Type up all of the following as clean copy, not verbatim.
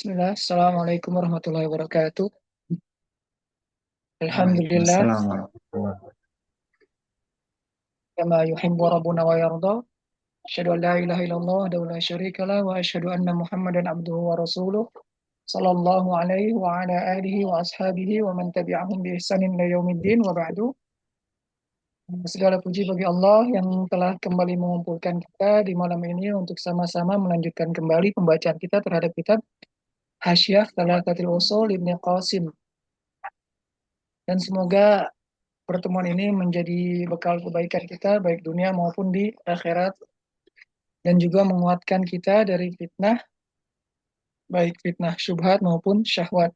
Bismillah, Assalamualaikum warahmatullahi wabarakatuh. Alhamdulillah, Waalaikumsalam warahmatullahi wabarakatuh. kama yuhibbu rabbuna wa yarda. Asyhadu an la ilaha illallah wa la syarika lah wa asyhadu anna Muhammadan abduhu wa rasuluh. Sallallahu alaihi wa ala alihi wa ashabihi wa man tabi'ahum bi ihsanin ila yaumiddin wa ba'du. Segala puji bagi Allah yang telah kembali mengumpulkan kita di malam ini untuk sama-sama melanjutkan kembali pembacaan kita terhadap kitab Hasyiah Thalathatul Ushul Ibnu Qasim. Dan semoga pertemuan ini menjadi bekal kebaikan kita baik dunia maupun di akhirat dan juga menguatkan kita dari fitnah baik fitnah syubhat maupun syahwat.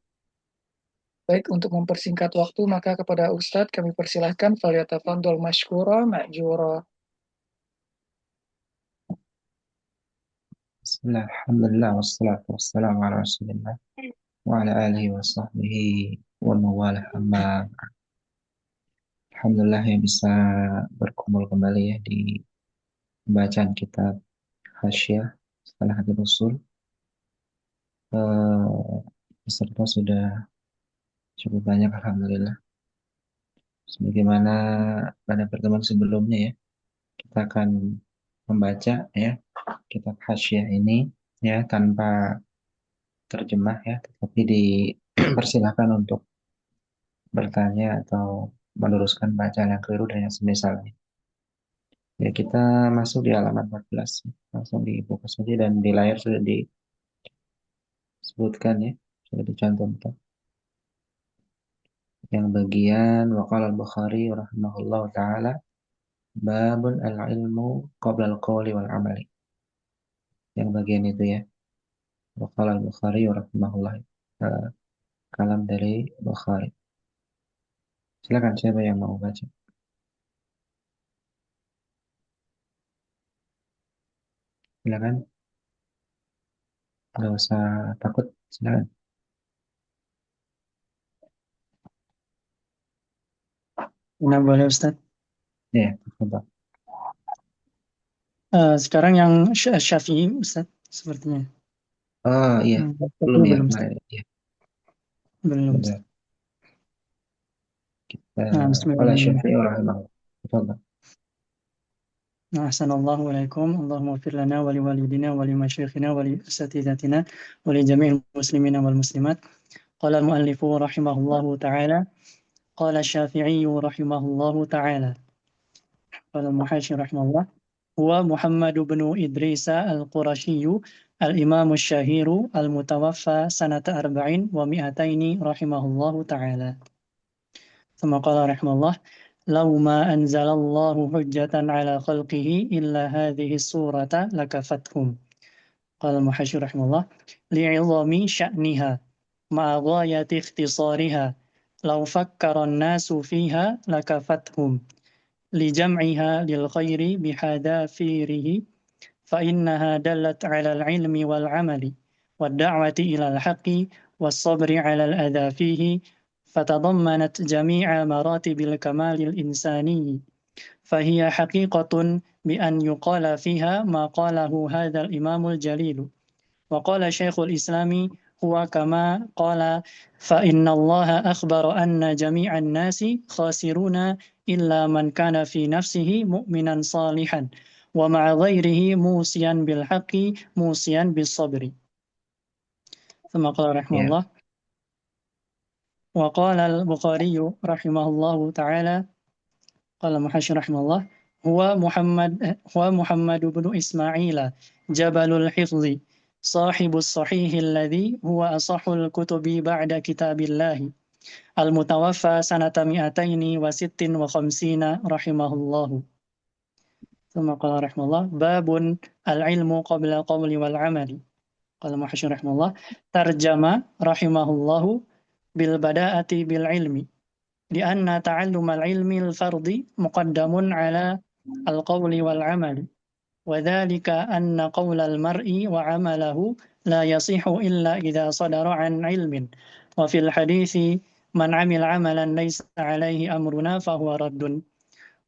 Baik untuk mempersingkat waktu maka kepada Ustadz kami persilahkan falyatafadhol masykura ma'jura. Bismillah, alhamdulillah, wassalatu wassalamu ala rasulillah wa ala alihi wa sahbihi wa mawalah amma. Alhamdulillah yang bisa berkumpul kembali ya di pembacaan kitab Hasyiah setelah hadis Rasul. Peserta sudah cukup banyak alhamdulillah. Sebagaimana pada pertemuan sebelumnya ya, kita akan membaca ya kitab Hasyiah ini ya tanpa terjemah ya, tetapi dipersilahkan untuk bertanya atau meluruskan bacaan yang keliru dan yang semisalnya. Ya, kita masuk di halaman 14. Langsung dibuka saja dan di layar sudah disebutkan ya, sudah dicantumkan. Yang bagian waqala al-Bukhari rahimahullah taala babun al-ilmu qabla al-qawli wal amali. Yang bagian itu ya. Waqala al-Bukhari rahimahullah. Eh, Kalam dari Bukhari. Silakan siapa yang mau baca. Silakan, nggak usah takut. Silakan. Nah, boleh Ustadz. Ya, coba. Sekarang yang Syafi'i Ustadz sepertinya. Oh iya, belum Syafi'i ya belum Ustadz. kemarin. Ya, Belum benar. Ustadz. Kita Nah, oleh bismillahirrahmanirrahim. Syafi'i rahimahullah. Coba. Assalamualaikum. Allahumma fir lana wa liwalidina wa limasyayikhina wa li asatidatina wa li jami'il muslimina wal muslimat. Qala al-muallifu rahimahullahu ta'ala. Qala Syafi'i rahimahullahu ta'ala. Qala al-muhashi rahimahullah. Huwa Muhammad bin Idris al-Qurashi al-imam al-shahiru al-mutawaffa sanata arba'in wa mi'ataini rahimahullahu ta'ala. ثم قال رحمه الله لو ما أنزل الله حجة على خلقه إلا هذه السورة لكفتهم. قال المحشي رحمه الله لعظم شأنها مع غاية اختصارها لو فكر الناس فيها لكفتهم لجمعها للخير بحذافيره فإنها دلت على العلم والعمل والدعوة إلى الحق والصبر على الأذى فيه فتضمنت جميع مراتب الكمال الإنساني فهي حقيقة بأن يقال فيها ما قاله هذا الإمام الجليل. وقال شيخ الإسلام هو كما قال فإن الله أخبر أن جميع الناس خاسرون إلا من كان في نفسه مؤمنا صالحا ومع غيره موصيا بالحق موصيا بالصبر. ثم قال رحمه Ya, الله وقال البخاري رحمه الله تعالى قال المحشي رحمه الله هو محمد بن إسماعيل جبل الحفظ صاحب الصحيح الذي هو أصح الكتب بعد كتاب الله المتوفى سنة 256 رحمه الله. ثم قال رحمه الله باب العلم قبل القول والعمل. قال المحشي رحمه الله ترجم رحمه الله بالبداءة بالعلم لأن تعلم العلم الفرض مقدم على القول والعمل وذلك أن قول المرء وعمله لا يصح إلا إذا صدر عن علم وفي الحديث من عمل عملا ليس عليه أمرنا فهو رد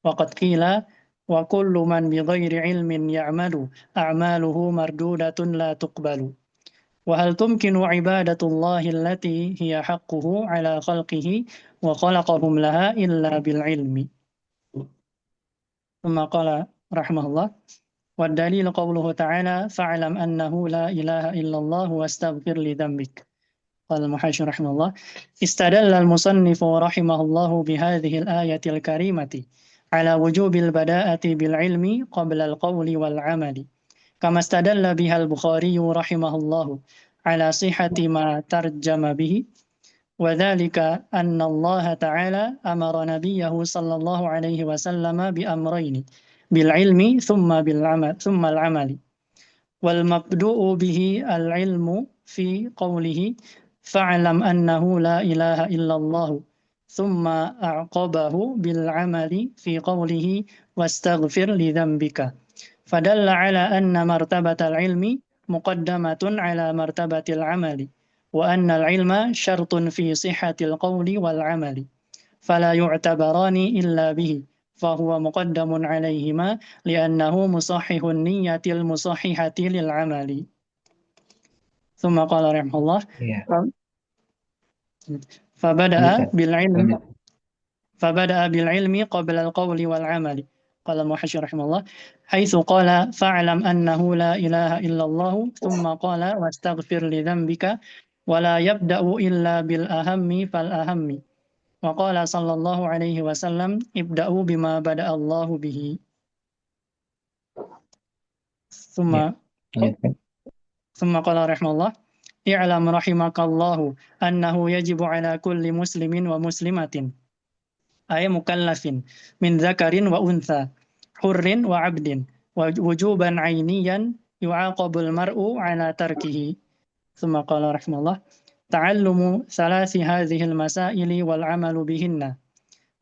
وقد قيل وكل من بغير علم يعمل أعماله مردودة لا تقبل وهل تمكن عبادة الله التي هي حقه على خلقه وخلقهم لها إلا بالعلم. ثم قال رحمه الله: والدليل قوله تعالى: فاعلم أنه لا إله إلا الله واستغفر لذنبك. قال المحاشي رحمه الله: استدل المصنف رحمه الله بهذه الآية الكريمة على وجوب البداءة بالعلم قبل القول والعمل، كما استدل بها البخاري رحمه الله على صحة ما ترجم به، وذلك أن الله تعالى أمر نبيه صلى الله عليه وسلم بأمرين: بالعلم ثم العمل. والمبدوء به العلم في قوله: فاعلم أنه لا إله إلا الله، ثم أعقبه بالعمل في قوله: واستغفر لذنبك، فدل على أن مرتبة العلم مقدمة على مرتبة العمل، وأن العلم شرط في صحة القول والعمل، فلا يعتبران إلا به، فهو مقدم عليهما لأنه مصحح النية المصححة للعمل. ثم قال رحمه الله: Iya, فبدأ lanjutkan. بالعلم Lanjut. فبدأ بالعلم قبل القول والعمل. قال المحشي رحمه الله: حيث قال: فاعلم أنه لا إله إلا الله، ثم قال: واستغفر لذنبك، ولا يبدأ إلا بالأهم فالأهم. وقال صلى الله عليه وسلم: ابدأوا بما بدأ الله به. ثم Ya, lanjutkan. ثم قال رحمه الله: اعلم رحمك الله أنه يجب على كل مسلم ومسلمة، أي مكلف، من ذكر وأنثى، حر وعبد، وجوبا عينيا يعاقب المرء على تركه. ثم قال رحمه الله: تعلم ثلاث هذه المسائل والعمل بهن،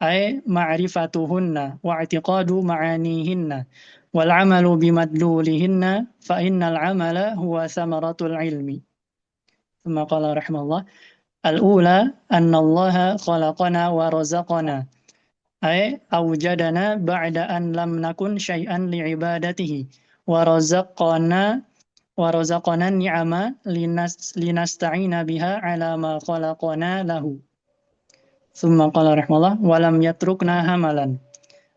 أي معرفتهن واعتقاد معانيهن والعمل بمدلولهن، فإن العمل هو ثمرة العلم. ثم قال رحمه الله: الأولى أن الله خلقنا ورزقنا، أي أوجدنا بعد أن لم نكن شيئا لعبادته، ورزقنا النعم لنستعين بها على ما خلقنا له. ثم قال رحمه الله: ولم يتركنا هملا،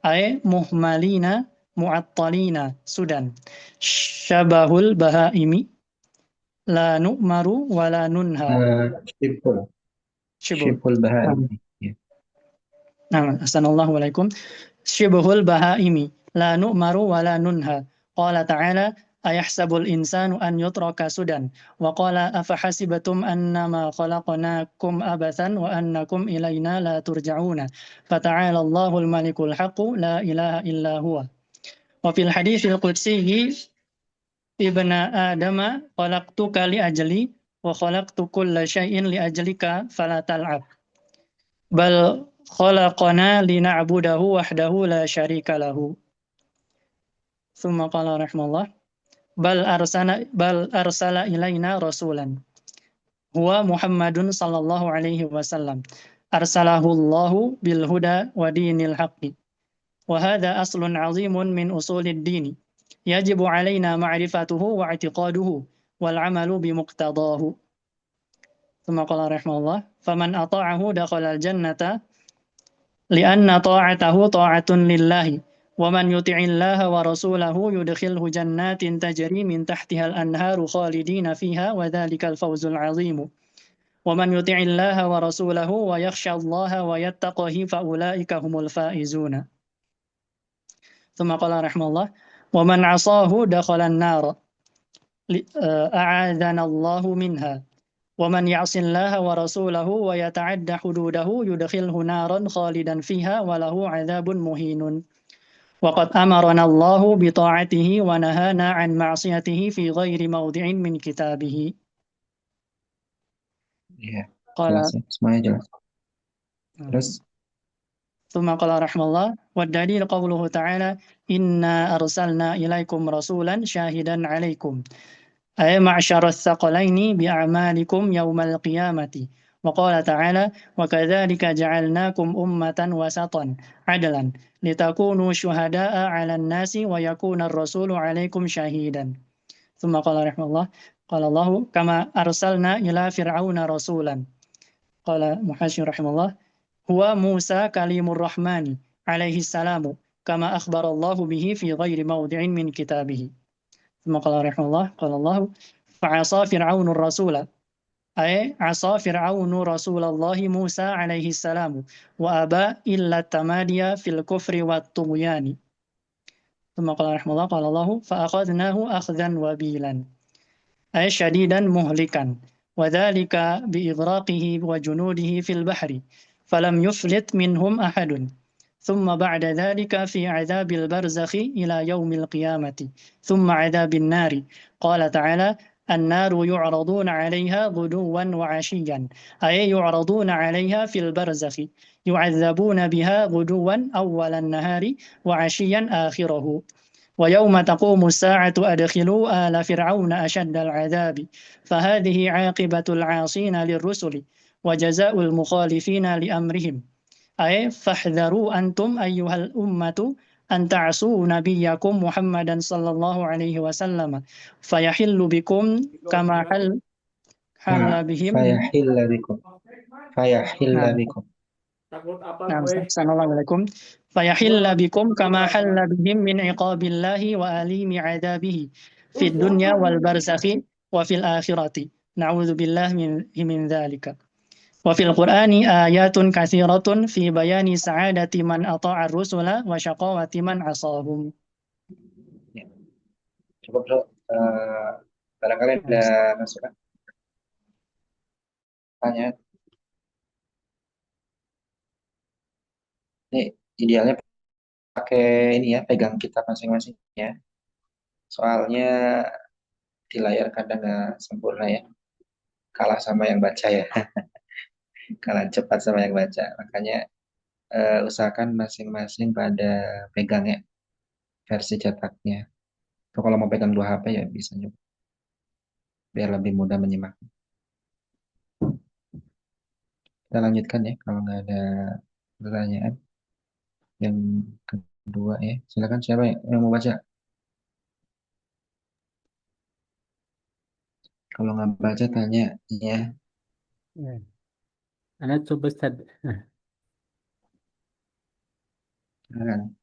أي مهملين معطلين سدى، شبه البهائم، لا نؤمر ولا ننهى. Syibul. شبه. Syibul Bahari. نعم. Ya. نعم، أحسن الله عليكم. شبه البهائم، لا نؤمر ولا ننهى. قال تعالى: أيحسب الإنسان أن يترك سدى، وقال: أفحسبتم أنما خلقناكم أبثا وأنكم إلينا لا ترجعون، فتعالى الله الملك الحق لا إله إلا هو. وفي الحديث القدسي: ابن آدم خلقتك لأجلي وخلقت كل شيء لأجلك فلا تلعب، بل خلقنا لنعبده وحده لا شريك له. ثم قال رحمه الله: بل أرسل إلينا رسولا هو محمد صلى الله عليه وسلم، أرسله الله بالهدى ودين الحق، وهذا أصل عظيم من أصول الدين، يجب علينا معرفته واعتقاده والعمل بمقتضاه. ثم قال رحمه الله: فمن أطاعه دخل الجنة لأن طاعته طاعة لله، ومن يطع الله ورسوله يدخله جنات تجري من تحتها الأنهار خالدين فيها، وذلك الفوز العظيم. ومن يطع الله ورسوله ويخشى الله ويتقه فأولئك هم الفائزون. ثم قال رحمه الله: ومن عصاه دخل النار أعاذنا الله منها، ومن يعص الله ورسوله ويتعد حدوده يدخله نارا خالدا فيها وله عذاب مهين. وقد أمرنا الله بطاعته ونهانا عن معصيته في غير موضع من كتابه. Iya, قال jelas ya. Semuanya jelas. Terus, ثم قال رحمه الله: والدليل قوله تعالى: إنا أرسلنا إليكم رسولا شاهدا عليكم، أي معشر الثقلين بأعمالكم يوم القيامة. وقال تعالى: وكذلك جعلناكم أمة وسطا عدلا لتكونوا شهداء على الناس ويكون الرسول عليكم شهيدا. ثم قال رحمه الله: قال الله كما أرسلنا إلى فرعون رسولا. قال محاشي رحمه الله هو موسى كليم الرحمن عليه السلام كما أخبر الله به في غير موضع من كتابه. ثم قال رحمه الله قال الله فعصى فرعون الرسول أي عصى فرعون رسول الله موسى عليه السلام وأبى إلا التمادي في الكفر والطغيان. ثم قال رحمه الله قال الله فأخذناه أخذا وبيلا أي شديدا مهلكا وذلك بإغراقه وجنوده في البحر فلم يفلت منهم أحد ثم بعد ذلك في عذاب البرزخ إلى يوم القيامة ثم عذاب النار. قال تعالى النار يعرضون عليها غدوا وعشيا أي يعرضون عليها في البرزخ يعذبون بها غدوا أول النهار وعشيا آخره. ويوم تقوم الساعة أدخلوا آل فرعون أشد العذاب فهذه عاقبة العاصين للرسل وجزاء المخالفين لأمرهم أي فاحذروا أنتم أيها الأمة أن تعصوا نبيكم محمدا صلى الله عليه وسلم فيحل بكم كما حل بهم. فيحل بكم فيحل نعم بكم نعم أحسن الله عليكم. فيحل بكم كما حل بهم من عقاب الله وأليم عذابه في الدنيا والبرزخ وفي الآخرة نعوذ بالله من ذلك. وفي القرآن آيات كثيرة في بيان سعادة من أطاع الرسل وشقاوة من عصاهم. ya. Cukup bro. Barangkali ada masukan tanya. Ini idealnya pakai ini ya, pegang kitab masing-masing ya. Soalnya di layar kadang nggak sempurna ya, kalah sama yang baca ya, kalah cepat sama yang baca. Makanya usahakan masing-masing pada pegang ya versi cetaknya. Atau kalau mau pegang dua HP ya bisa juga, biar lebih mudah menyimak. Kita lanjutkan ya, kalau nggak ada pertanyaan. Yang kedua ya, silakan siapa yang mau baca? Kalau nggak baca tanya ya. Ya. Anak coba Ustaz. Silakan.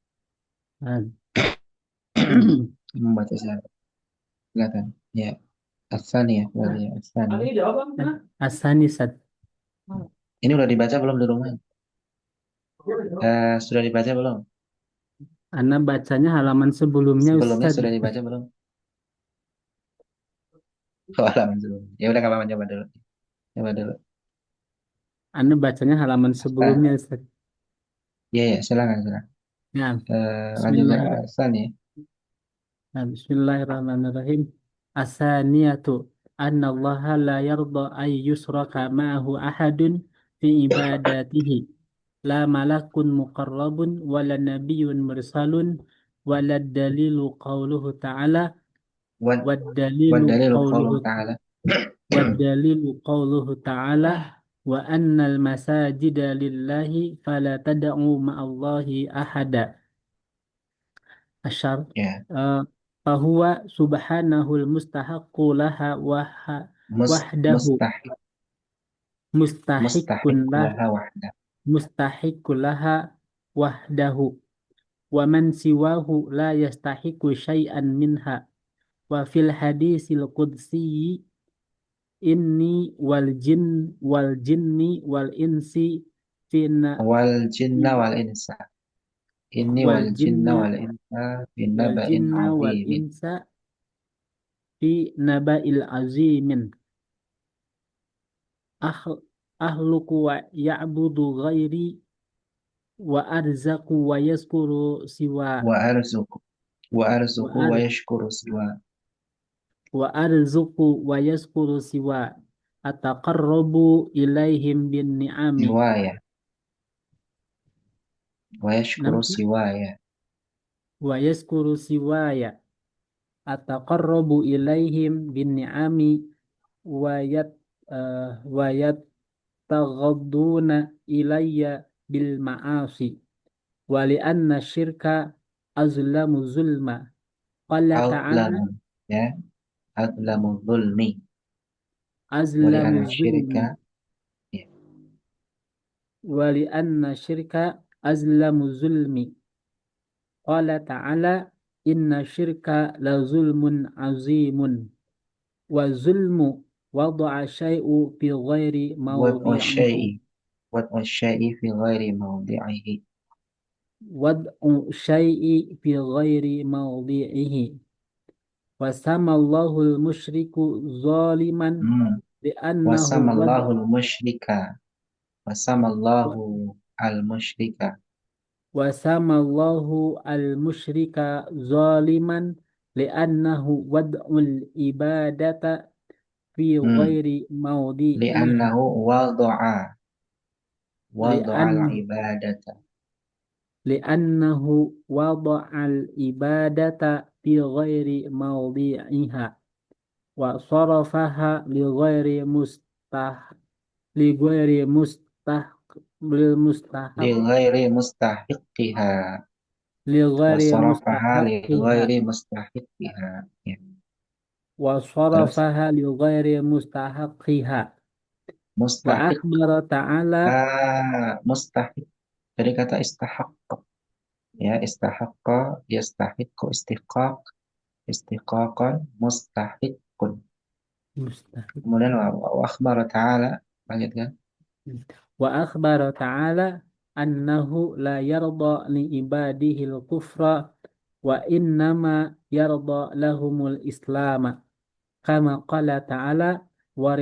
Nah, Yang membaca siapa? Silakan. Ya, Asani ya, berarti ya, Asani. Asani Ustaz. Ini udah dibaca belum di rumah? Sudah dibaca belum? Anak bacanya halaman sebelumnya Sebelumnya Ustaz. sudah dibaca belum? Oh, halaman sebelumnya. Ya udah nggak apa-apa, coba dulu. Coba dulu. Anak bacanya halaman sebelumnya Ustaz. Iya, ya, silakan, silakan. Ya, Lanjut ya, Bismillah. Asani. Nah, Bismillahirrahmanirrahim. Asaniyatu anna Allah la yarda ay yusraka ma'ahu ahadun fi ibadatihi. La malakun muqarrabun wala nabiyyun mursalun wala dalilu qawluhu ta'ala Wan wad dalilu dalilu qawluhu qauluhu ta'ala. والدليل قوله تعالى وأن المساجد لله فلا تدعوا مع الله أحدا الشر Ya, فهو سبحانه المستحق لها وحده mustahik مستحق mustahik له laha wahda. مستحق لها وحده ومن سواه لا يستحق شيئا منها وفي الحديث القدسي inni wal jinni wal insi fina Wal jinna wal insa. Ini wal wal jinna jinna wal insa wal binaba'in jinna wal azimin. insa fi naba'il azimin ah ahluku wa ya'budu ghairi wa arzaqu wa yaskuru siwa Wa arzuku. Wa wa arzuku ar wa yashkuru siwa. wa arzuqu wa yaskuru siwa ataqarrabu ilaihim bin ni'ami Siwa ya. Wa yashkuru nam siwa ya. wa yaskuru siwaya ataqarrabu ilaihim bin ni'ami wayat wayat taghadduna ilayya bil ma'asi wali anna syirka azlamu zulma qala ta'ala Azlamu. Ya. adlamu zulmi wali azlamu anna zulmi syirka ya. wali anna syirka azlamu zulmi. Qala ta'ala inna syirka la zulmun azimun. Wa zulmu wada'a syai'u fi ghairi Wad'u mawdi'ihi. syai'i wad'u syai'i fi ghairi mawdi'ihi. Wad'u syai'i fi ghairi mawdi'ihi. Wa samallahu al-musyriku zaliman li'annahu Wasamallahu al-musyrika wasamallahu al-musyrika wasamallahu al-musyrika zaliman li'annahu wad'ul ibadata fi hmm. ghairi mawdi'iha Li'annahu wada'a li'an al-ibadata li'annahu wada'al ibadata fi ghairi mawdi'iha wa sarafaha li ghairi li mustahaq ghairi mustahiqiha li wa ghairi sarafaha li mustahaqiha ghairi mustahiqiha ya. wa Terus sarafaha li ghairi mustahaqiha wa mustahiq akhbara ta'ala mustahiq dari kata istahaq ya, istahaqqa yastahiqqu istihqaq istiqaqan mustahiqqun. mustahaq Kemudian wa akhbara ta'ala, lanjutkan. wa akhbara ta'ala annahu la yarda li ibadihi al-kufra wa innama yarda lahumul islama kama qala ta'ala wa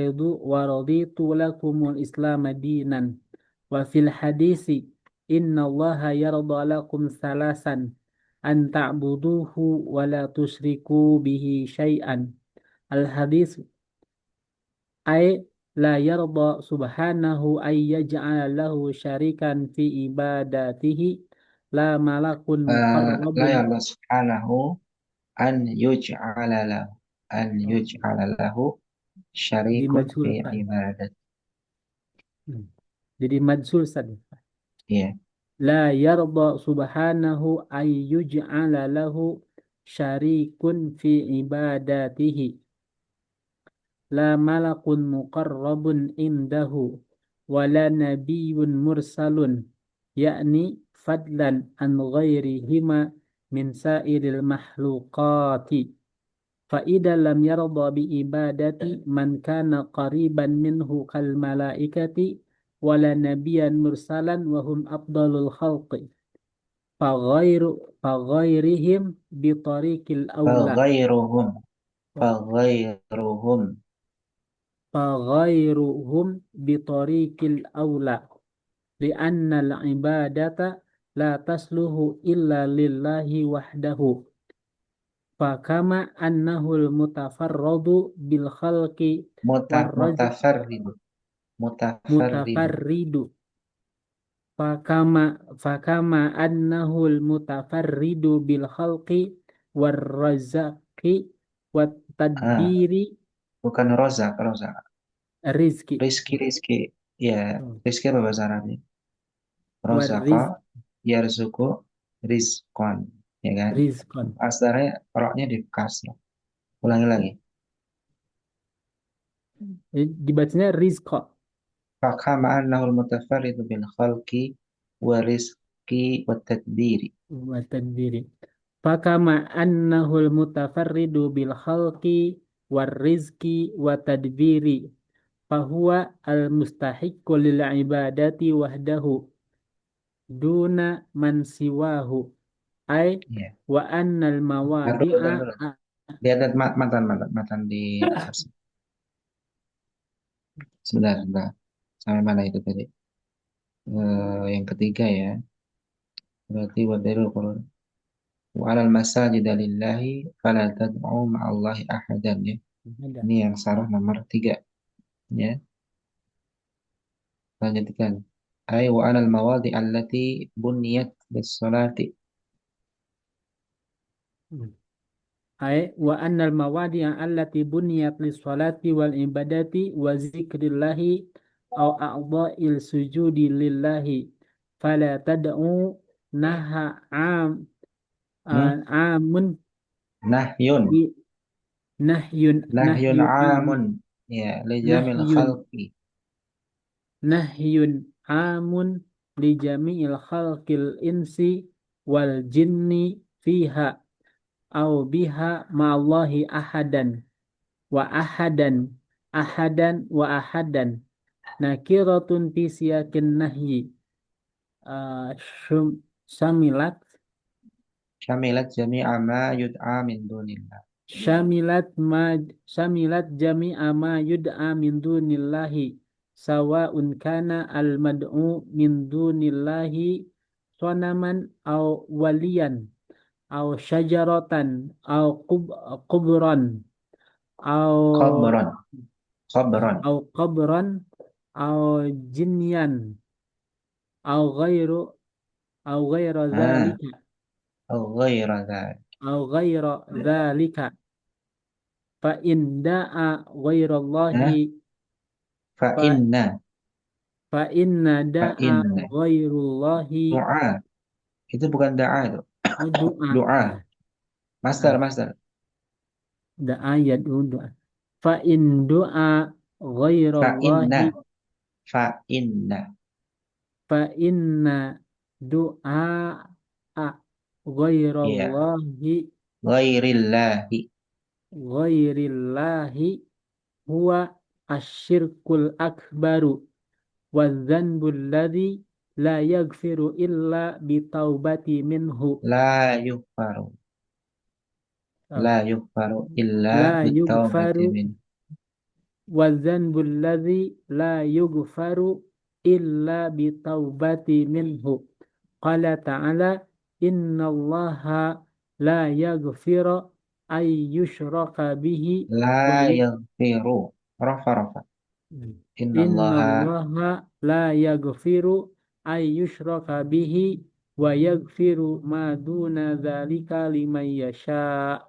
raditu lakumul islama dinan wa fil hadisi inna allaha yarda lakum salasan an ta'buduhu wa la tusyriku bihi syai'an al hadis ay la yarda subhanahu ay yaj'ala lahu syarikan fi ibadatihi la malakun La muqarrabun ya Allah subhanahu an yuj'ala lahu di syarikun fi majhulkan. ibadat. Jadi majhul tadi. Ya. La yarda subhanahu ay yuj'ala lahu syarikun fi ibadatihi la malakun muqarrabun indahu wala nabiyyun mursalun yakni fadlan an ghairihima min sairil makhluqati fa idza lam yarda bi ibadati man kana qariban minhu kal malaikati wala nabiyyan mursalan wa hum afdalul khalqi fa ghairihim bi tariqil aula Faghairuhum faghairuhum فغيرهم بطريق الأولى لأن العبادة لا تصلح إلا لله وحده فكما أنه المتفرد بالخلق والرزق mutafarridu متفرد فكما أنه المتفرد بالخلق والرزق والتدبير bukan rozak الرزق rizki ya, rizki apa bahasa Arabnya? Rozaka والرزق yarzuku rizqan, ya kan? رزق Asalnya roknya di kasrah. Ulangi lagi. dibacanya rizqa Fakama annahul mutafarridu bil khalqi wa rizqi wa tadbiri. wa tadbiri fakama annahul mutafarridu bil khalqi war rizqi wa tadbiri fahuwa al mustahiqqu lil ibadati wahdahu duna man siwahu ay Ya. wa annal Ntar dulu. mawadi'a Lihat matan di atas. Sebentar. Sampai mana itu tadi? Yang ketiga ya. Berarti wa dalil Qur'an. Wa 'alal masajida lillahi fala tad'u ma'allahi ahadan ya. Ini yang sarah nomor 3 ya. Lanjutkan. Ay wa 'alal mawadi allati buniyat lis-salati. ay wa annal mawadi'a allati buniyat lis salati wal ibadati wa zikrillahi aw a'dha'il sujudi lillahi fala tad'u naha amun Nahyun. bi nahyun Nahyun nahyu amun. Ya, li jamil nahyun khalqi. nahyun amun li jami'il khalqil insi wal jinni fiha au biha ma'allahi ahadan wa ahadan ahadan nakiratun fi siyakin nahyi syamilat Syamilat jami'a ma yud'a min dunillah. syamilat ma syamilat jami'a ma yud'a min dunillahi sawa'un kana al mad'u min dunillahi sonaman au waliyan au syajaratan au kubran au Khabran. Khabran. qabran au jinyan au ghairu au ghaira Ah, dzalika ghaira dzalik. au ghaira dzalika fa in da'a ghairallahi Nah, fa fa inna. fa inna Fa da'a inna. ghairullahi Doa. Itu bukan da'a itu. doa Doa. Master, ah, master. da'a ya doa fa in doa Fa inna. ghairallahi Fa inna. fa inna doa Iya. ghairallahi Ghairillahi. ghairillahi huwa asyirkul akbaru wa dzanbul ladzi la yaghfiru illa bitaubati minhu La yughfaru. oh, La yughfaru illa la bitaubati yughfaru min. wa dzanbul ladzi la yughfaru illa bitaubati minhu qala ta'ala innallaha la yaghfiru ay yushraka bihi wa La yaghfiru. Rafa, rafa. Innallaha. innallaha la yaghfiru ay yushraka bihi wa yaghfiru ma duna dzalika liman yasha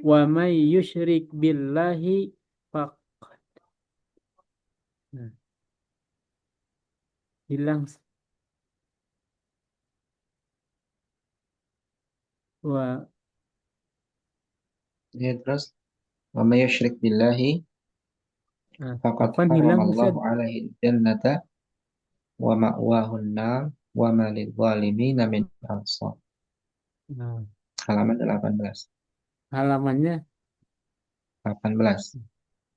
wa may yusyrik billahi faq nah, hilang wa Ya, terus. Wa may yusyrik billahi. Faqad Afwan hilang Ustaz. haramallahu alaihi jannata. Wa ma'wahun nar. Wa ma lidzalimina min ansar. Nah, Halaman 18. halamannya 18.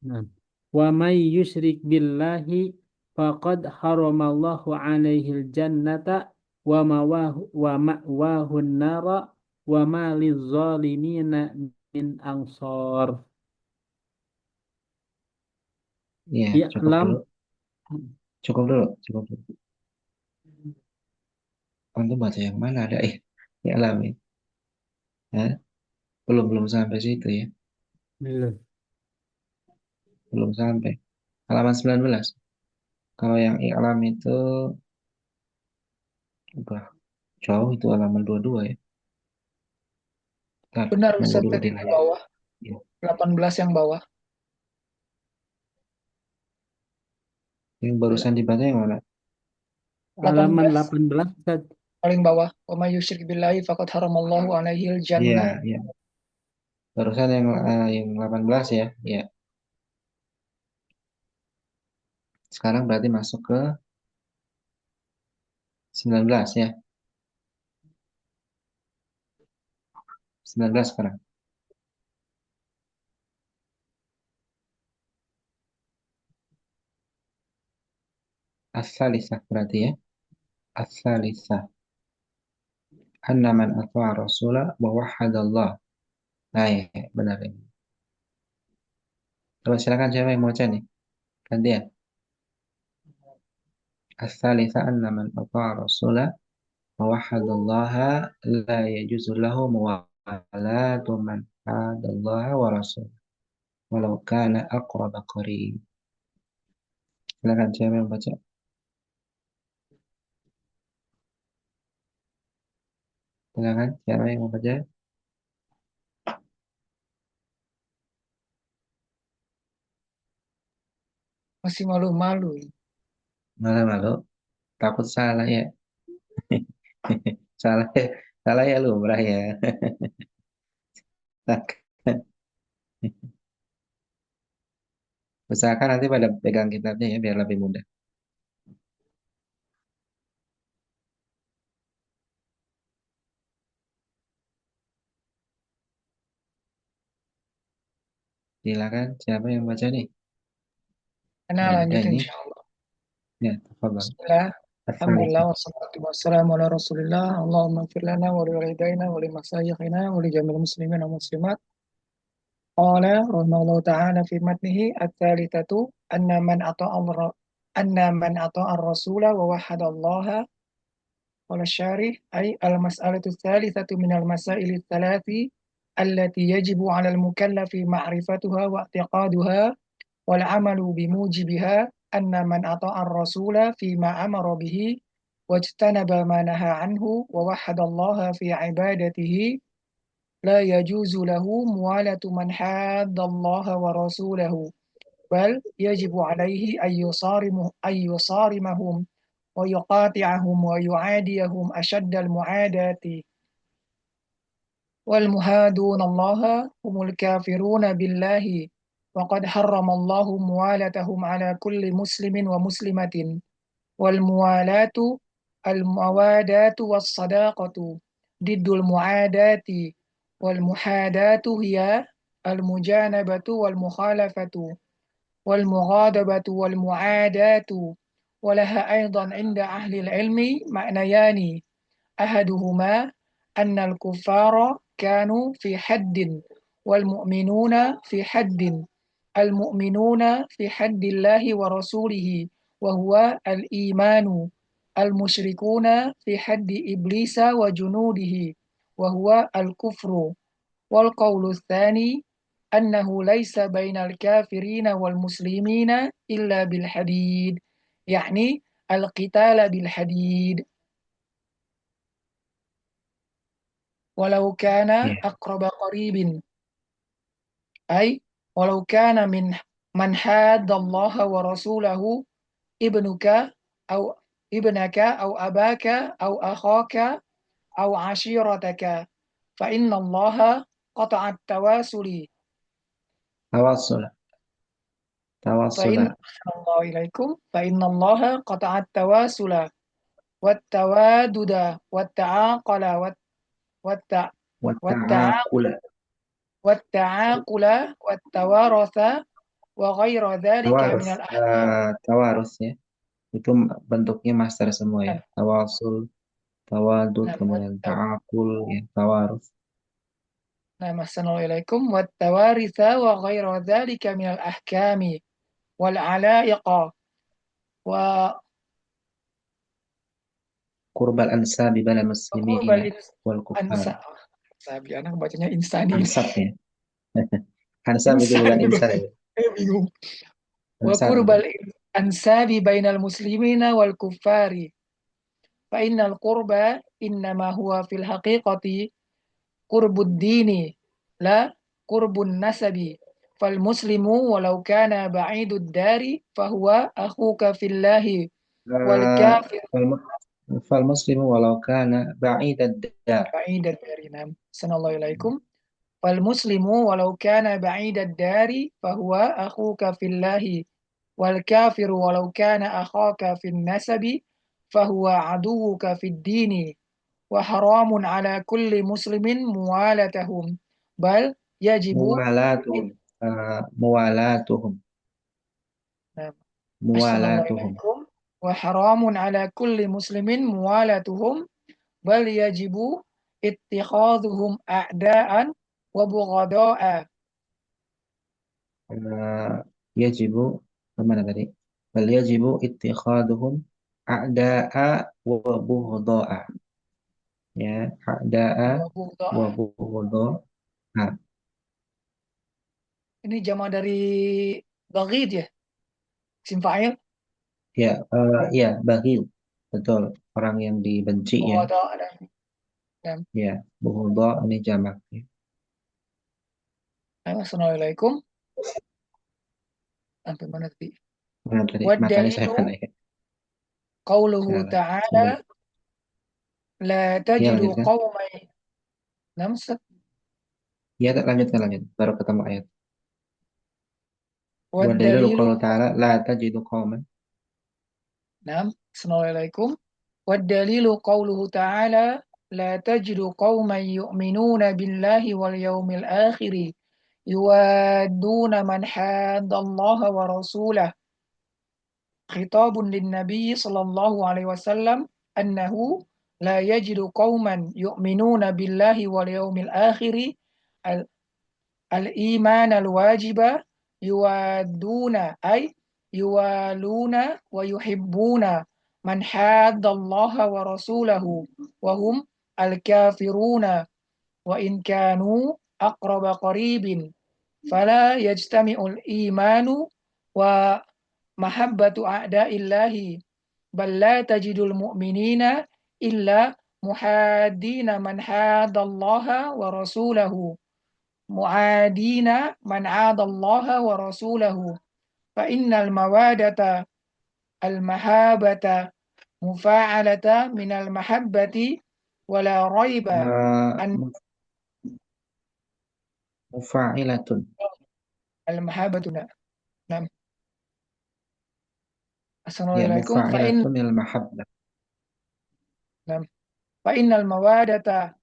nah. Wa may yusyrik billahi faqad haramallahu alaihil jannata wa ma'wahun nara wa ma lizzalimina min ansor. Ya, cukup dulu. I'lam Cukup dulu. Cukup dulu. Antum baca yang mana ada ya alami. Ya, belum sampai situ ya. belum. Belum sampai. Halaman 19. Kalau yang i'lam itu udah jauh itu halaman 22 ya. Bentar, Benar nunggu Ustaz dulu tadi di di layar. bawah, Ya. 18 yang bawah. Yang barusan dibaca yang mana? Halaman 18 18 Ustaz. paling bawah. Wa may yusyrik billahi faqad haramallahu alaihil Iya, jannah. iya. Barusan yang 18 ya. Ya. Sekarang berarti masuk ke 19 ya. 19 sekarang. As-salisah berarti ya. As-salisah. Anna man atwa'a rasula wa wahhadallah. Nah, ya, ya, benar ini. Coba silakan siapa yang mau baca nih? Gantian. As-salisah anna man atwa'a rasula wa wahhadallaha la yajuzu lahu muwalatu man hadallaha wa rasul. Walau kana aqraba qarib. Silakan siapa yang baca? Silakan siapa yang mau baca? Masih malu-malu. Malu-malu. Takut salah ya. Salah ya. Salah ya lumrah ya. Usahakan nanti pada pegang kitabnya ya biar lebih mudah. Silakan siapa yang baca nih? Nah, Nggak ada lanjut ini. insyaallah. Ya, tafadhol. Bismillah. Al-Thalith. Alhamdulillah wassalatu wassalamu ala Rasulillah. Allahumma ighfir lana wa li walidayna wa li masyayikhina wa li jami'il muslimin wal muslimat. Qala rahimahullahu ta'ala fi matnihi at-thalithatu anna man ata'a ar-rasula wa wahhada Allah. قال الشارح أي المسألة الثالثة من المسائل الثلاث التي يجب على المكلف معرفتها واعتقادها والعمل بموجبها أن من أطاع الرسول فيما أمر به واجتنب ما نهى عنه ووحد الله في عبادته لا يجوز له موالة من حاد الله ورسوله، بل يجب عليه أن يصارمهم ويقاطعهم ويعاديهم أشد المعاداة. والمهادون الله هم الكافرون بالله، وقد حرم الله موالتهم على كل مسلم ومسلمة. والموالاة المواداة والصداقة ضد المعاداة، والمحاداة هي المجانبة والمخالفة، والمغاضبة والمعاداة. ولها أيضا عند أهل العلم معنيان: أحدهما أن الكفار كانوا في حد والمؤمنون في حد. المؤمنون في حد الله ورسوله وهو الإيمان، المشركون في حد إبليس وجنوده وهو الكفر. والقول الثاني أنه ليس بين الكافرين والمسلمين إلا بالحديد، يعني القتال بالحديد، ولو كان Ya. أقرب قريب، أي ولو كان من حاد الله ورسوله ابنك أو أو أباك أو أخاك أو عشيرتك، فإن الله قطع التواصل. Tawassul. فإن Tawassula. أحسن الله إليكم فإن الله قطع التواصل والتوادد والتعاقل والت... والتع... Watta'akula. والتعاقل والتوارث وغير ذلك من Tawarus. الأحكام. Tawarus ya. Itu bentuknya master semua ya. Tawasul, tawadud, نعم kemudian ta'akul, ya, tawarus. نعم أحسن الله إليكم والتوارث وغير ذلك من الأحكام والعلائق وقرب Qurbal ansabi bainal muslimina wal kuffar. الإنسان. Sabi anak bacanya insani. Ansab ya. Ansab itu bukan Insani insan bahasa. ya. Bingung. Ansab وقرب itu. الأنساب بين المسلمين والكفار، فإن القرب إنما هو في الحقيقة قرب الدين لا قرب النسب. فالمسلم ولو كان بعيد الدار فهو أخوك في الله، Eh, والكافر fal fal muslimu walau kana ba'idad dar. بعيد الدار. نعم أحسن الله إليكم. فالمسلم ولو كان بعيد الدار فهو أخوك في الله، والكافر ولو كان أخاك في النسب فهو عدوك في الدين. وحرام على كل مسلم موالتهم، بل يجب. Muwalatuhum. Muwalatuhum. نعم أحسن الله Muwalatuhum. إليكم. وحرام على كل مسلم موالاتهم، بل يجب اتخاذهم أعداء وبغضاء. Eh, yajibu Mana tadi? Bal yajibu ittikhaduhum a'da'a wa bughda'a. Ya, a'da'a wa وبغضاء bughda'a. ini jama dari baghid ya, isim fa'il. Ya, ya, baghid. Betul. Orang yang dibenci ya. Bughadha dan Ya, bughda ini jamak ya. Assalamualaikum. Sampai mana tadi? Mana tadi? Makanya saya Wadalilu kan ya. qauluhu Salah. ta'ala Coba. la Ya, tajidu lanjutkan. qawmai. Namsat. Ya, lanjutkan. Baru ketemu ayat. Wadalilu والدليل qawlu ta'ala la tajidu qawman. نعم Assalamualaikum والدليل قوله تعالى لا تجد قوما يؤمنون بالله واليوم الآخر يوادون من حاد الله ورسوله خطاب للنبي صلى الله عليه وسلم أنه لا يجد قوما يؤمنون بالله واليوم الآخر الإيمان الواجب يوادون أي يوالون ويحبون من حاد الله ورسوله وهم الكافرون وإن كانوا أقرب قريب فلا يجتمع الإيمان ومحبة أعداء الله بل لا تجد المؤمنين إلا محادين من حاد الله ورسوله معادين من عاد الله ورسوله فإن الموادة المحابة مفاعلة من المحبة ولا ريب أن Mufa'ilatun. المحبة نعم السلام Ya, عليكم فإن mufa'ilatun minal mahabbah. نعم فإن الموادة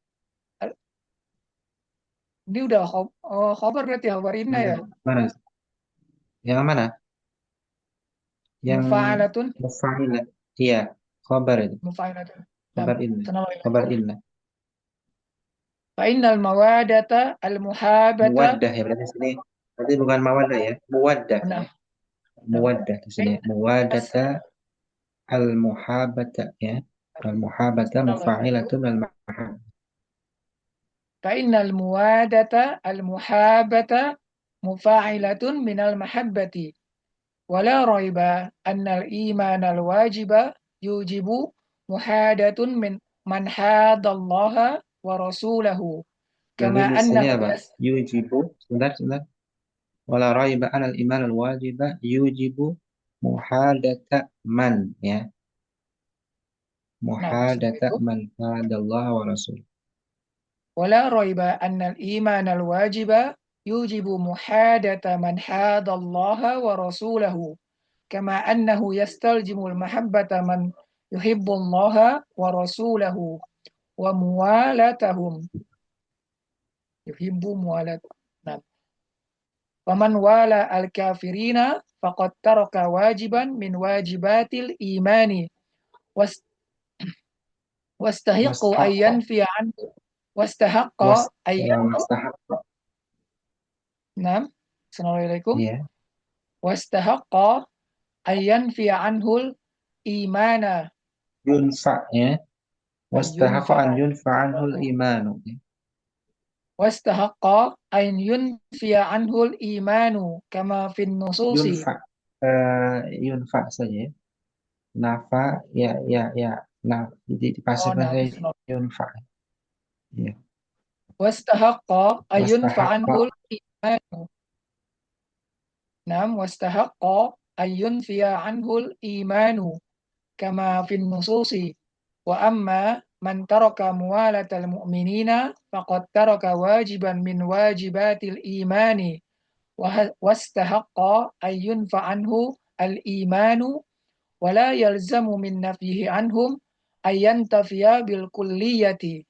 ini udah khabar berarti khabar inna ya Mana? Yang mana? Yang mufa'alatun mufa'ilat. Iya, khabar itu. mufa'alatun نعم Khabar inna. السلام Khabar عليكم inna. فإن الموادة المحابة Muwaddah ya berarti sini. Berarti bukan mawaddah ya. Muwaddah. نعم نعم Muwaddah di sini. Muwaddata al-muhabata ya. Al-muhabata السلام عليكم mufa'ilatun minal mahabbah. فإن الموادة المحابة مفاعلة من المحبة ولا ريب أن الإيمان الواجب يوجب محادة من حاد الله ورسوله Berarti كما di sini أنه apa? Yujibu. Sebentar, sebentar. Wala raiba anal iman al-wajiba yujibu muhadata man ya. نعم Muhadata man hadallahu wa rasul. ولا ريب أن الإيمان الواجب يوجب محادة من حاد الله ورسوله كما أنه يستلزم المحبة من يحب الله ورسوله وموالاتهم يحب موالاتهم نعم ومن والى الكافرين فقد ترك واجبا من واجبات الإيمان واستحق أن ينفي عنه واستحق أن Mustahab. نعم السلام عليكم Ya. واستحق أن ينفي عنه الإيمان Yunfa ya. Wastahaqa ينفع an yunfa anhul imanu. واستحق أن ينفي عنه الإيمان كما في النصوص Yunfa. Yunfa saja ya. Nafa ya. Nah, dipasifkan نعم saja yunfa. Ya. واستحق أن ينفع عنه Wastahaqa. الإيمان نعم واستحق أن ينفي عنه الإيمان كما في النصوص وأما من ترك موالاة المؤمنين فقد ترك واجبا من واجبات الإيمان واستحق أن ينفع عنه الإيمان ولا يلزم من نفيه عنهم أن ينتفي بالكلية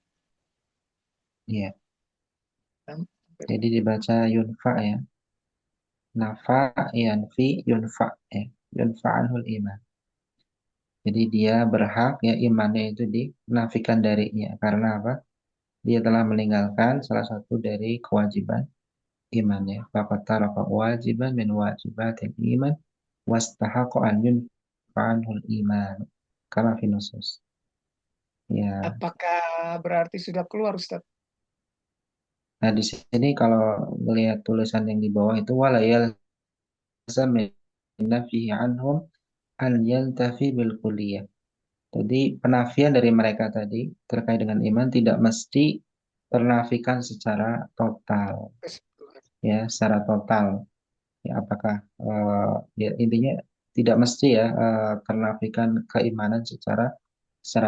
Ya. Jadi dibaca yunfa ya. Nafa yanfi yunfa ya. Yunfa anhul iman. Jadi dia berhak ya imannya itu dinafikan darinya. Karena apa? Dia telah meninggalkan salah satu dari kewajiban imannya. Faqad taraka wajiban min wajibatil iman wastahaqa an yunfa anhul iman. Kama fi nusus. Ya. apakah berarti sudah keluar Ustaz? Nah, di sini kalau melihat tulisan yang di bawah itu wala yalzam min nafihi anhum an yantafi bil kulliyah. Jadi penafian dari mereka tadi terkait dengan iman tidak mesti ternafikan secara total, ya, secara total. Ya, apakah ya, intinya tidak mesti ya ternafikan keimanan secara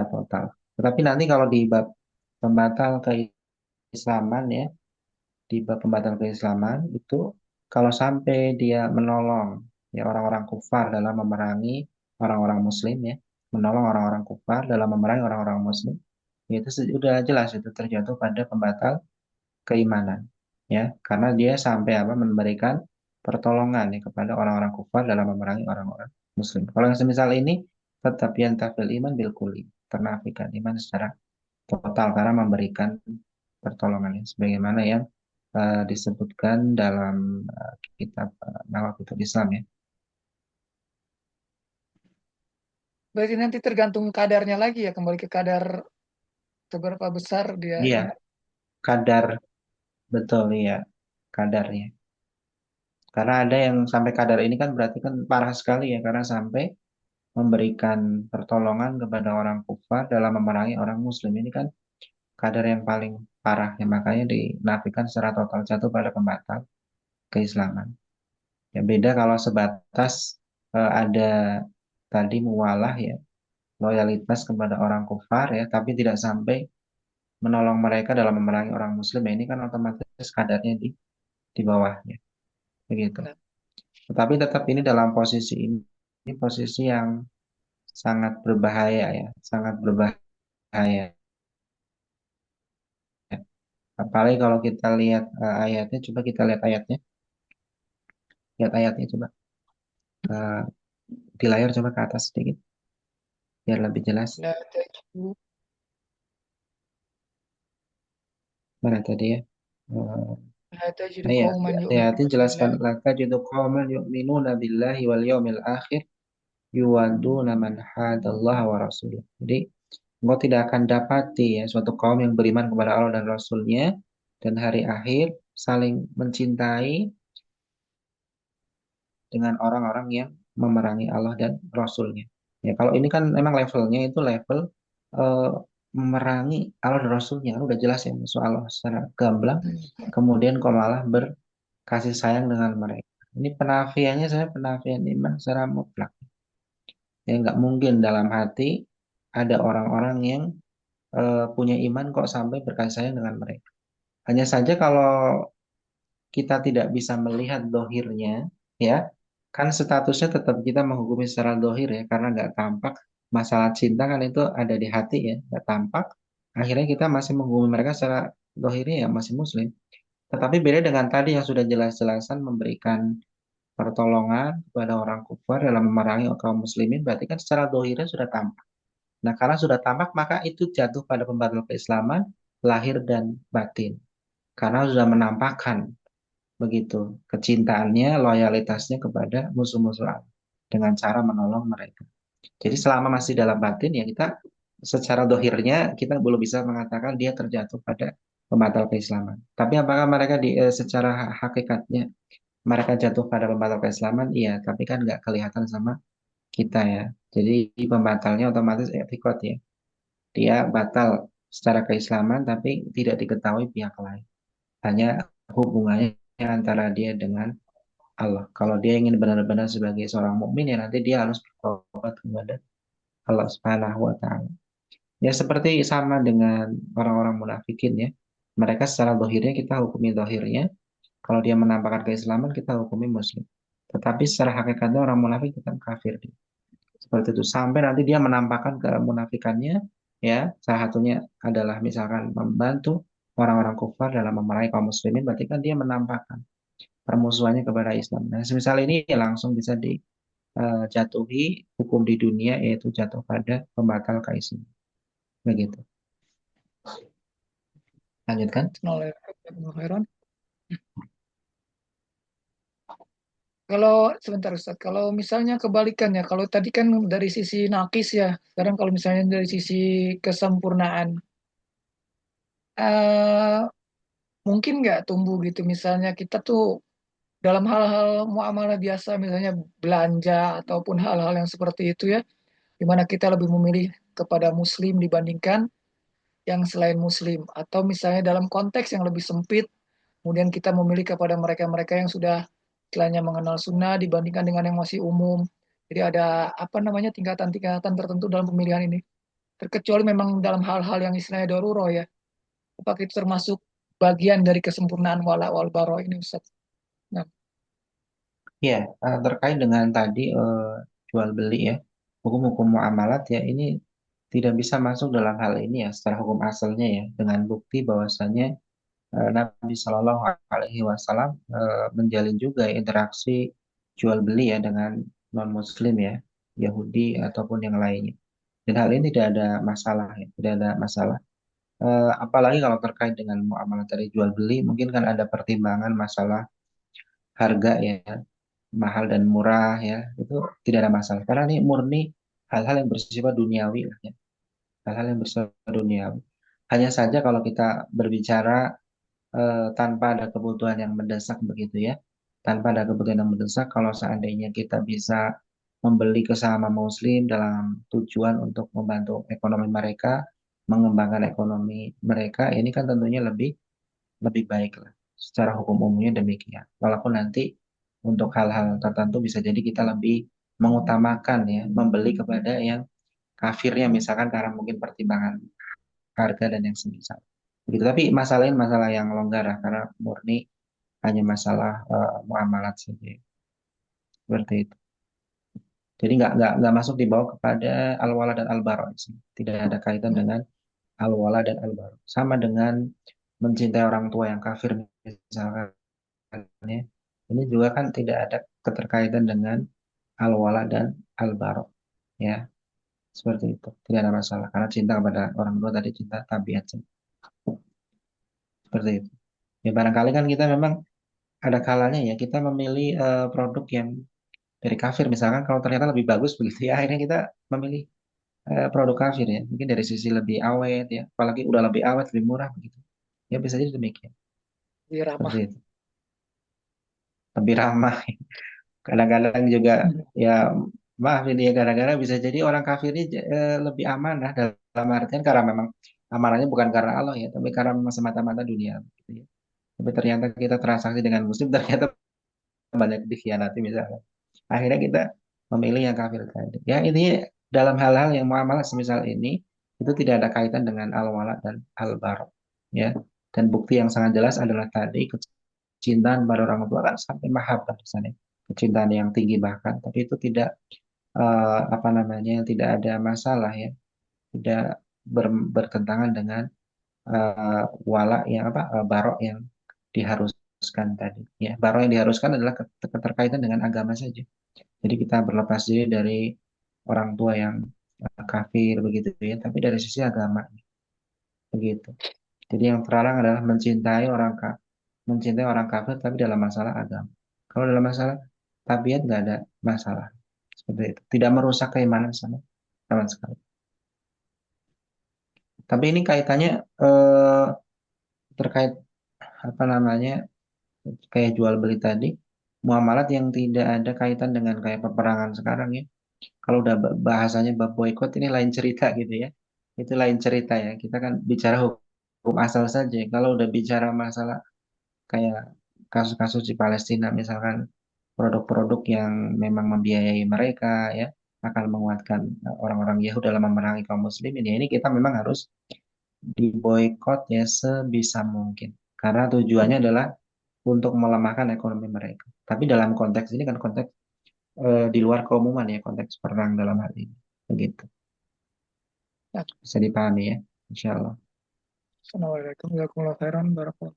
total. Tetapi nanti kalau di bab pembatal keislaman ya, di bab pembatal keislaman itu kalau sampai dia menolong ya orang-orang kufar dalam memerangi orang-orang muslim ya, menolong orang-orang kufar dalam memerangi orang-orang muslim, ya itu sudah jelas itu terjatuh pada pembatal keimanan ya, karena dia sampai apa memberikan pertolongan ya kepada orang-orang kufar dalam memerangi orang-orang muslim. Kalau yang semisal ini tetap yantafil iman bil kuli, ternafikan iman secara total karena memberikan pertolongan ya. Sebagaimana yang disebutkan dalam kitab Nawawitul Islam ya. Berarti nanti tergantung kadarnya lagi ya, kembali ke kadar seberapa besar dia Iya, ini. kadar betul ya, kadarnya. Karena ada yang sampai kadar ini kan berarti kan parah sekali ya, karena sampai memberikan pertolongan kepada orang kufar dalam memerangi orang muslim. Ini kan kadar yang paling parah ya, makanya dinafikan secara total jatuh pada pembatal keislaman. Ya beda kalau sebatas ada tadi muwalah ya, loyalitas kepada orang kufar ya, tapi tidak sampai menolong mereka dalam memerangi orang muslim ya, ini kan otomatis kadarnya di bawahnya begitu. Nah, Tetapi tetap ini dalam posisi ini posisi yang sangat berbahaya ya, sangat berbahaya. Apalagi kalau kita lihat ayatnya, coba kita lihat ayatnya coba. Eh, di layar coba ke atas sedikit biar lebih jelas. la tajidu Mana tadi ya? Eh, la tajidu nah ya, qauman ayatin yu'minuna jelaskan billahi. laka judu qauman yu'minuna billahi wal yawmil akhir yuwaduna man hadallah wa rasulah. Jadi engkau tidak akan dapati ya suatu kaum yang beriman kepada Allah dan Rasulnya dan hari akhir saling mencintai dengan orang-orang yang memerangi Allah dan Rasulnya. Ya, kalau ini kan memang levelnya itu level eh, memerangi Allah dan Rasulnya. Kan udah jelas ya soal Allah secara gamblang. Kemudian kok malah berkasih sayang dengan mereka. Ini penafiannya saya penafian iman secara mutlak. Ya nggak mungkin dalam hati ada orang-orang yang punya iman kok sampai berkasih sayang dengan mereka. Hanya saja kalau kita tidak bisa melihat dohirnya, ya, kan statusnya tetap kita menghukumi secara dohir ya, karena nggak tampak. Masalah cinta kan itu ada di hati ya, nggak tampak. Akhirnya kita masih menghukumi mereka secara dohirnya ya masih muslim. Tetapi beda dengan tadi yang sudah jelas-jelasan memberikan pertolongan kepada orang kufar dalam memerangi kaum muslimin, berarti kan secara dohirnya sudah tampak. Nah, karena sudah tampak, maka itu jatuh pada pembatal keislaman, lahir dan batin. Karena sudah menampakkan begitu kecintaannya, loyalitasnya kepada musuh-musuh Allah dengan cara menolong mereka. Jadi selama masih dalam batin ya kita secara dohirnya kita belum bisa mengatakan dia terjatuh pada pembatal keislaman. Tapi apakah mereka secara hakikatnya mereka jatuh pada pembatal keislaman? Iya, tapi kan nggak kelihatan sama kita ya. Jadi pembatalnya otomatis etikot ya. Dia batal secara keislaman tapi tidak diketahui pihak lain. Hanya hubungannya antara dia dengan Allah. Kalau dia ingin benar-benar sebagai seorang mukmin ya nanti dia harus bertobat kepada Allah Subhanahu wa taala. Ya seperti sama dengan orang-orang munafikin ya. Mereka secara dohirnya kita hukumi dohirnya. Kalau dia menampakkan keislaman kita hukumi muslim. Tetapi secara hakikatnya orang munafik kita kafir. Seperti itu. Sampai nanti dia menampakkan kemunafikannya ya. Salah satunya adalah misalkan membantu orang-orang kufar dalam memerangi kaum muslimin. Berarti kan dia menampakkan permusuhannya kepada Islam. Nah, semisal ini ya langsung bisa dijatuhi hukum di dunia yaitu jatuh pada pembatal keislaman. Begitu. Lanjutkan. Kalau sebentar Ustaz, kalau misalnya kebalikannya, kalau tadi kan dari sisi nakis ya, sekarang kalau misalnya dari sisi kesempurnaan, eh mungkin nggak tumbuh gitu, misalnya kita tuh dalam hal-hal muamalah biasa, misalnya belanja ataupun hal-hal yang seperti itu ya, di mana kita lebih memilih kepada Muslim dibandingkan yang selain Muslim, atau misalnya dalam konteks yang lebih sempit, kemudian kita memilih kepada mereka-mereka yang sudah istilahnya mengenal sunnah dibandingkan dengan yang masih umum. Jadi ada apa namanya tingkatan-tingkatan tertentu dalam pemilihan ini. Terkecuali memang dalam hal-hal yang istilahnya darurat ya. Apakah itu termasuk bagian dari kesempurnaan wala wal bara ini Ustaz? Nah, Ya, terkait dengan tadi jual beli ya, hukum-hukum muamalat ya ini tidak bisa masuk dalam hal ini ya secara hukum asalnya ya dengan bukti bahwasanya Nabi Shallallahu Alaihi Wasallam menjalin juga interaksi jual beli ya dengan non Muslim ya, Yahudi ataupun yang lainnya. Dan hal ini tidak ada masalah ya, tidak ada masalah. Apalagi kalau terkait dengan muamalah tadi jual beli, mungkin kan ada pertimbangan masalah harga ya, mahal dan murah ya, itu tidak ada masalah. Karena ini murni hal-hal yang bersifat duniawi lah ya, hal-hal yang bersifat duniawi. Hanya saja kalau kita berbicara tanpa ada kebutuhan yang mendesak begitu ya. Tanpa ada kebutuhan yang mendesak, kalau seandainya kita bisa membeli ke sesama muslim dalam tujuan untuk membantu ekonomi mereka, mengembangkan ekonomi mereka, ini kan tentunya lebih lebih baik lah. Secara hukum umumnya demikian. Walaupun nanti untuk hal-hal tertentu bisa jadi kita lebih mengutamakan ya, membeli kepada yang kafirnya misalkan karena mungkin pertimbangan harga dan yang semisal. Begitu. Tapi masalahnya masalah yang longgar lah, karena murni hanya masalah muamalat saja. Seperti itu. Jadi nggak masuk dibawa kepada al-wala dan al-bara. Tidak ada kaitan dengan al-wala dan al-bara. Sama dengan mencintai orang tua yang kafir misalkan ya. Ini juga kan tidak ada keterkaitan dengan al-wala dan al-bara. Ya, seperti itu. Tidak ada masalah karena cinta kepada orang tua tadi cinta tabiat seperti itu. Ya barangkali kan kita memang ada kalanya ya kita memilih produk yang dari kafir misalkan kalau ternyata lebih bagus begitu ya akhirnya kita memilih produk kafir ya mungkin dari sisi lebih awet ya apalagi udah lebih awet lebih murah begitu ya bisa jadi demikian Lebih ramah. seperti itu lebih ramah kadang-kadang juga ya maaf ini ya kadang-kadang bisa jadi orang kafir ini lebih amanah dalam artian karena memang amanahnya bukan karena Allah ya tapi karena memang semata-mata dunia gitu ya tapi ternyata kita transaksi dengan muslim ternyata banyak dikhianati misalnya akhirnya kita memilih yang kafir tadi. Ya ini dalam hal-hal yang muamalah semisal ini itu tidak ada kaitan dengan al-wala dan al-bara. Ya. Dan bukti yang sangat jelas adalah tadi kecintaan pada orang tua kan sampai mahabbah di sana. Kecintaan yang tinggi bahkan, tapi itu tidak apa namanya tidak ada masalah ya, tidak bertentangan dengan wala yang apa barok yang diharuskan tadi. Ya, barok yang diharuskan adalah keterkaitan dengan agama saja. Jadi kita berlepas diri dari orang tua yang kafir begitu ya, tapi dari sisi agama begitu. Jadi yang terlarang adalah mencintai orang kafir tapi dalam masalah agama. Kalau dalam masalah tabiat nggak ada masalah seperti itu. Tidak merusak keimanan sama sekali. Tapi ini kaitannya terkait apa namanya kayak jual beli tadi, muamalat yang tidak ada kaitan dengan kayak peperangan sekarang ya. Kalau udah bahasanya bab boykot ini lain cerita gitu ya. Itu lain cerita ya. Kita kan bicara hukum asal saja. Kalau udah bicara masalah kayak kasus-kasus di Palestina misalkan produk-produk yang memang membiayai mereka ya akan menguatkan orang-orang Yahudi dalam memerangi kaum muslimin ya ini kita memang harus diboykot ya sebisa mungkin. Karena tujuannya adalah untuk melemahkan ekonomi mereka. Tapi dalam konteks ini kan konteks di luar keumuman ya konteks perang dalam hal ini. Begitu. Ya, Bisa dipahami ya, insya Allah. Assalamualaikum warahmatullahi wabarakatuh.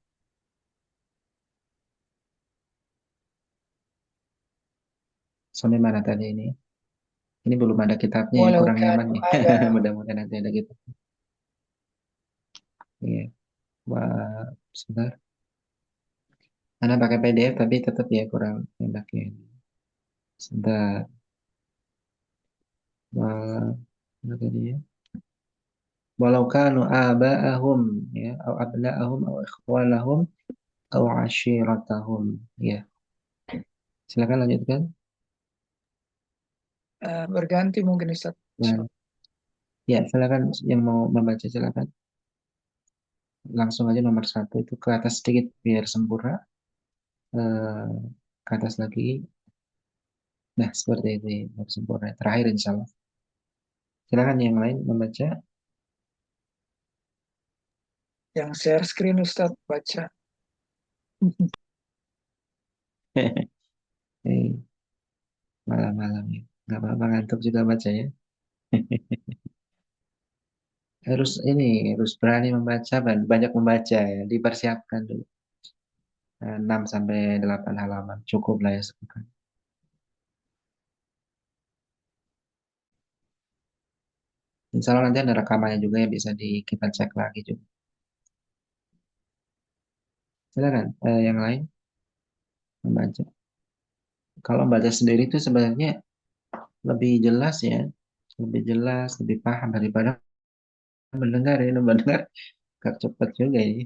Sampai mana tadi ini? Ini belum ada kitabnya ya, Walau kurang nyaman kanu nih. ada Mudah-mudahan nanti ada gitu. Iya. Wah, sebentar. Anak pakai PDF tapi tetap ya kurang enak ya. Sebentar. Wah, apa tadi ya? Walau kanu aba'ahum ya, atau abna'ahum, atau ikhwanahum, atau ashiratahum. Ya, silakan lanjutkan. berganti mungkin Ustaz. Dan, ya, silakan yang mau membaca silakan. Langsung aja nomor 1 itu ke atas sedikit biar sempurna. Eh, ke atas lagi. Nah, seperti itu ya, biar sempurna. Terakhir insya Allah. Silakan yang lain membaca. Yang share screen Ustaz baca. Malam-malam ya. Nggak apa-apa ngantuk juga baca ya. Harus berani membaca, banyak membaca ya. Dipersiapkan dulu. 6 sampai 8 halaman. Cukup lah ya sepekan. Insya Allah nanti ada rekamannya juga ya bisa kita cek lagi juga. Silakan yang lain membaca. Kalau baca sendiri itu sebenarnya lebih jelas ya, lebih jelas, lebih paham daripada mendengar ya. Mendengar agak cepat juga ya.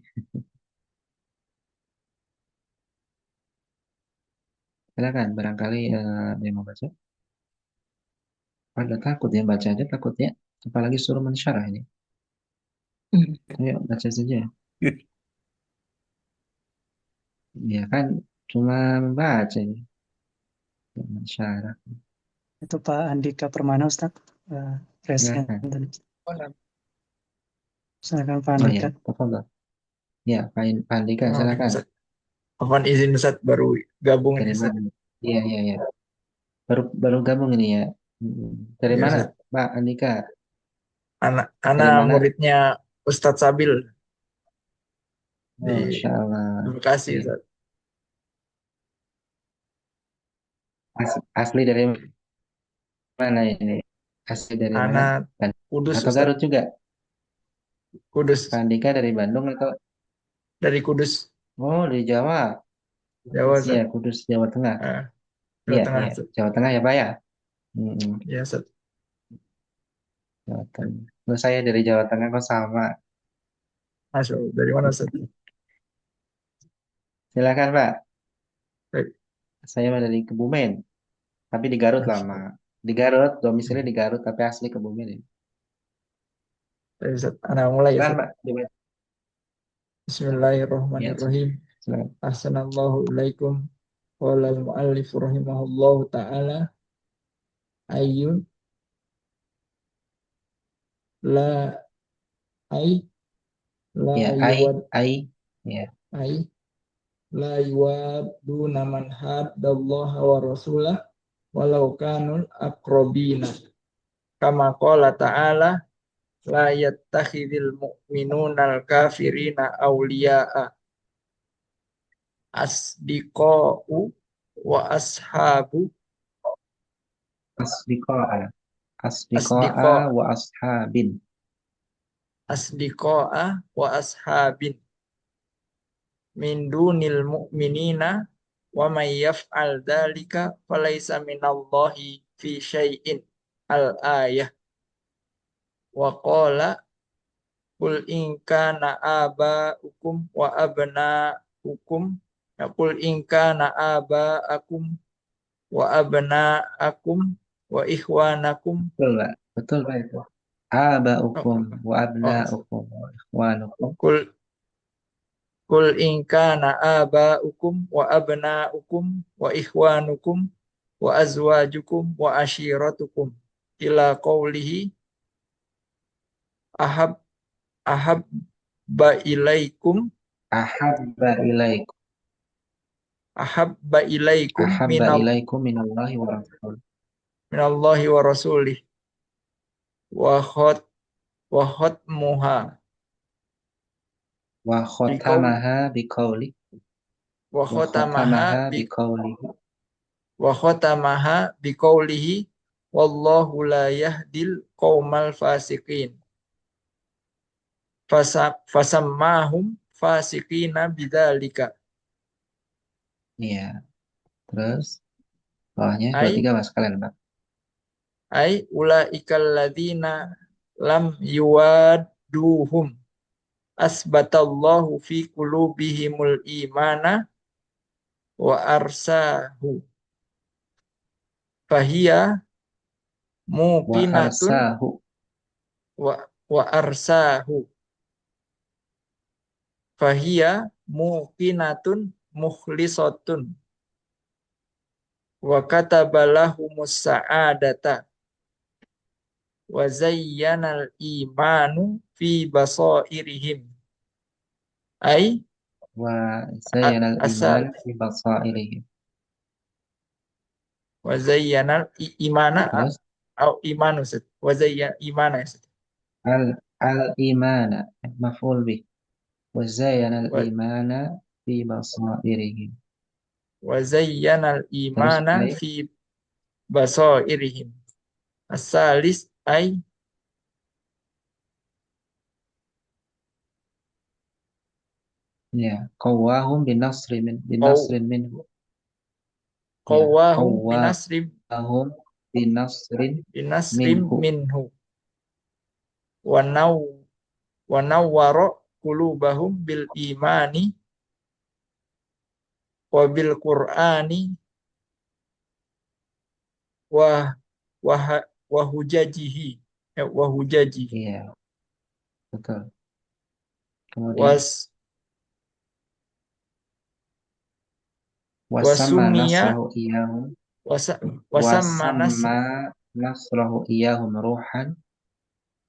Silakan barangkali yang mau baca. Ada takut ya baca aja takutnya, apalagi suruh mensyarah ini. Ayo baca saja. Ya kan cuma membaca ini, mensyarah. Itu Pak Andika Permana Ustaz, presiden Silakan. tadi. Malam. Silakan Pak Oh ya, Andika. tafadhol. Ya, Pak Andika, Oke, silakan. Ustaz. Mohon izin Ustaz baru gabung ini Dari Ustaz. mana? Iya, iya, iya. Baru baru gabung ini ya. Dari Ya mana, Ustaz. Pak Andika? Dari Anak mana? muridnya Ustadz Sabil Oh, di Masya Allah. Bekasi Iya. Ustaz. Asli dari mana ini? Asli dari mana? Anak Bandung Kudus atau Ustaz. Garut juga? Pak Kudus. Andika dari Bandung atau? Dari Kudus, Oh, dari Jawa. Jawa Iya, Ustaz. Kudus, Jawa Tengah. Eh, Jawa Iya, Tengah iya. Ustaz. Jawa Tengah ya, Pak ya? Hmm, Ya Ustaz. Jawa Tengah. Oh, saya dari Jawa Tengah kok sama. Masya Allah. Dari mana Ustaz? Silakan, Pak. Baik. Saya mah dari Kebumen, tapi di Garut Masya lama. Allah. Di Garut, domisili di Garut, tapi asli Kebumen ini. Baik, Ustaz. Anak mulai ya Silakan, Ustaz. Pak. Ya, Bismillahirrahmanirrahim. silakan. Ahsanallahu ilaikum. Qala al-muallif rahimahullahu ta'ala ayyun la ay la Ya, yuwad ya, ay la yuwaduna man haddallaha wa rasulah walau kanul aqrabina kama qala ta'ala la yattakhidhil mu'minuna al-kafirina awliya'a asdiqa'u wa ashabu asdiqa'a, asdiqa'a asdiqa wa ashabin. asdiqa'a wa ashabin min dunil mu'minina wa may yaf'al dzalika falaysa minallahi fi syai'in al-ayah wa qala qul in kana aba'ukum wa abna'ukum qul in kana aba'akum wa abna'akum wa ikhwanakum Betul, Pak. Betul, Pak itu. Aba'ukum oh, wa oh, abna'ukum wa ikhwanukum. qul qul in kana aba'ukum wa abna'ukum wa ikhwanukum wa azwajukum wa ashiratukum ila qawlihi ahab ahab ba ilaikum Ahabba ilaikum. ahabba ilaikum Ahabba ilaikum minallahi wa rasul. minallahi wa rasulih wa khat wa khatmuha Wa biqaul khotamaha biqauli. wa Wa khatamaha khotamaha bi biqauli. wa khatamaha biqaulihi wallahu la yahdil qaumal fasiqin fasammahum fasiqina bidzalika Iya. Terus, bawahnya dua ai tiga Mas kalian, Pak. ai ulaikal ladzina lam yuwadduhum asbatallahu fi qulubihimul imana wa arsahu fahiya Wa muqinatun arsahu. wa arsahu fahiya muqinatun mukhlisatun wa kataballahumus sa'adata wa zayyanal imanu fi basairihim ai Wa zayyanal asal iman fi basairihim. Wa zayyanal imana Terus au imanu Ustaz. Wa zayyan imana Ustaz. al al imana maf'ul bih. Wa zayyana al Wa imana fi basairihim. wa zayyanal Terus imana ay fi basairihim. As-salis ay ya qawwahum qaw binasrin minhu. Ya qawwahum qawwahum binasrin binasrim minhu. minhu wa naw wa nawwara qulubahum bil imani wa bil qur'ani wa wa wa hujajihi wa hujajihi Iya, betul. Kemudian was wasamma wasumiya nasrahu iyahum wasa wasamma nas wasamma nasrahu iyahum ruhan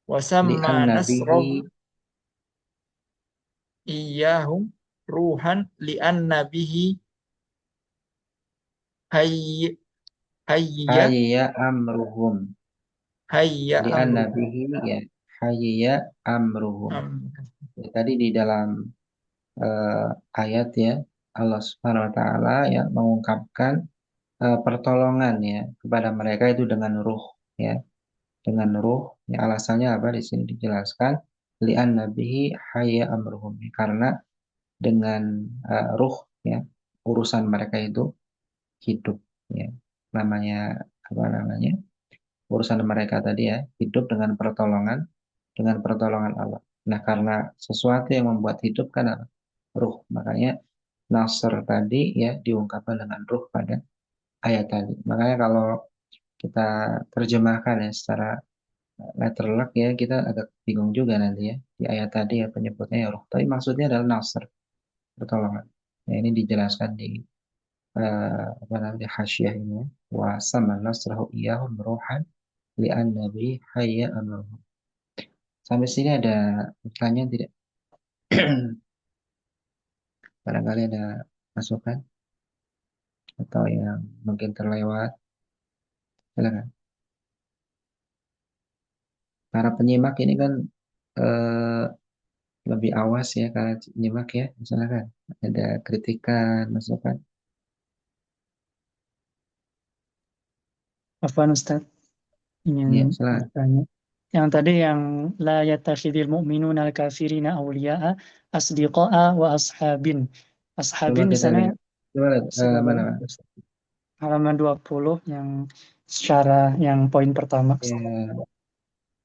wasamma li'anna bihi nasrahu iyahum ruhan li'anna bihi hayy hayya hayya amruhum hayya li'anna amruhum bihi ya hayya amruhum. Am- Ya, tadi di dalam ayat ya Allah Subhanahu wa taala ya mengungkapkan pertolongan ya kepada mereka itu dengan ruh ya dengan ruh ya alasannya apa di sini dijelaskan li'anna bihi hayya amruhum ya, karena dengan ruh ya urusan mereka itu hidup ya namanya apa namanya urusan mereka tadi ya hidup dengan pertolongan Allah. Nah karena sesuatu yang membuat hidup kan adalah ruh makanya Nasr tadi ya diungkapkan dengan ruh pada ayat tadi. Makanya kalau kita terjemahkan ya secara letterlock ya kita agak bingung juga nanti ya di ayat tadi ya penyebutnya ya ruh. Tapi maksudnya adalah Nasr pertolongan. Nah, ini dijelaskan di apa namanya hasyiah ini ya. Wa sama nasrahu iyahum ruhan li'anna bi hayya amruhum. Sampai sini ada pertanyaan tidak? Barangkali ada masukan atau yang mungkin terlewat. Silakan. Para penyimak ini kan eh, lebih awas ya karena penyimak ya. Silakan. Ada kritikan, masukan. Afwan Ustaz, Iya, ingin silakan. bertanya. Yang tadi yang la yattakhidil mu'minuna al-kafirina awliya'a asdiqa'a wa ashabin. Coba Ashabin di kita sana lihat. Coba lihat mana, Pak? halaman 20 yang secara yang poin pertama. Ya,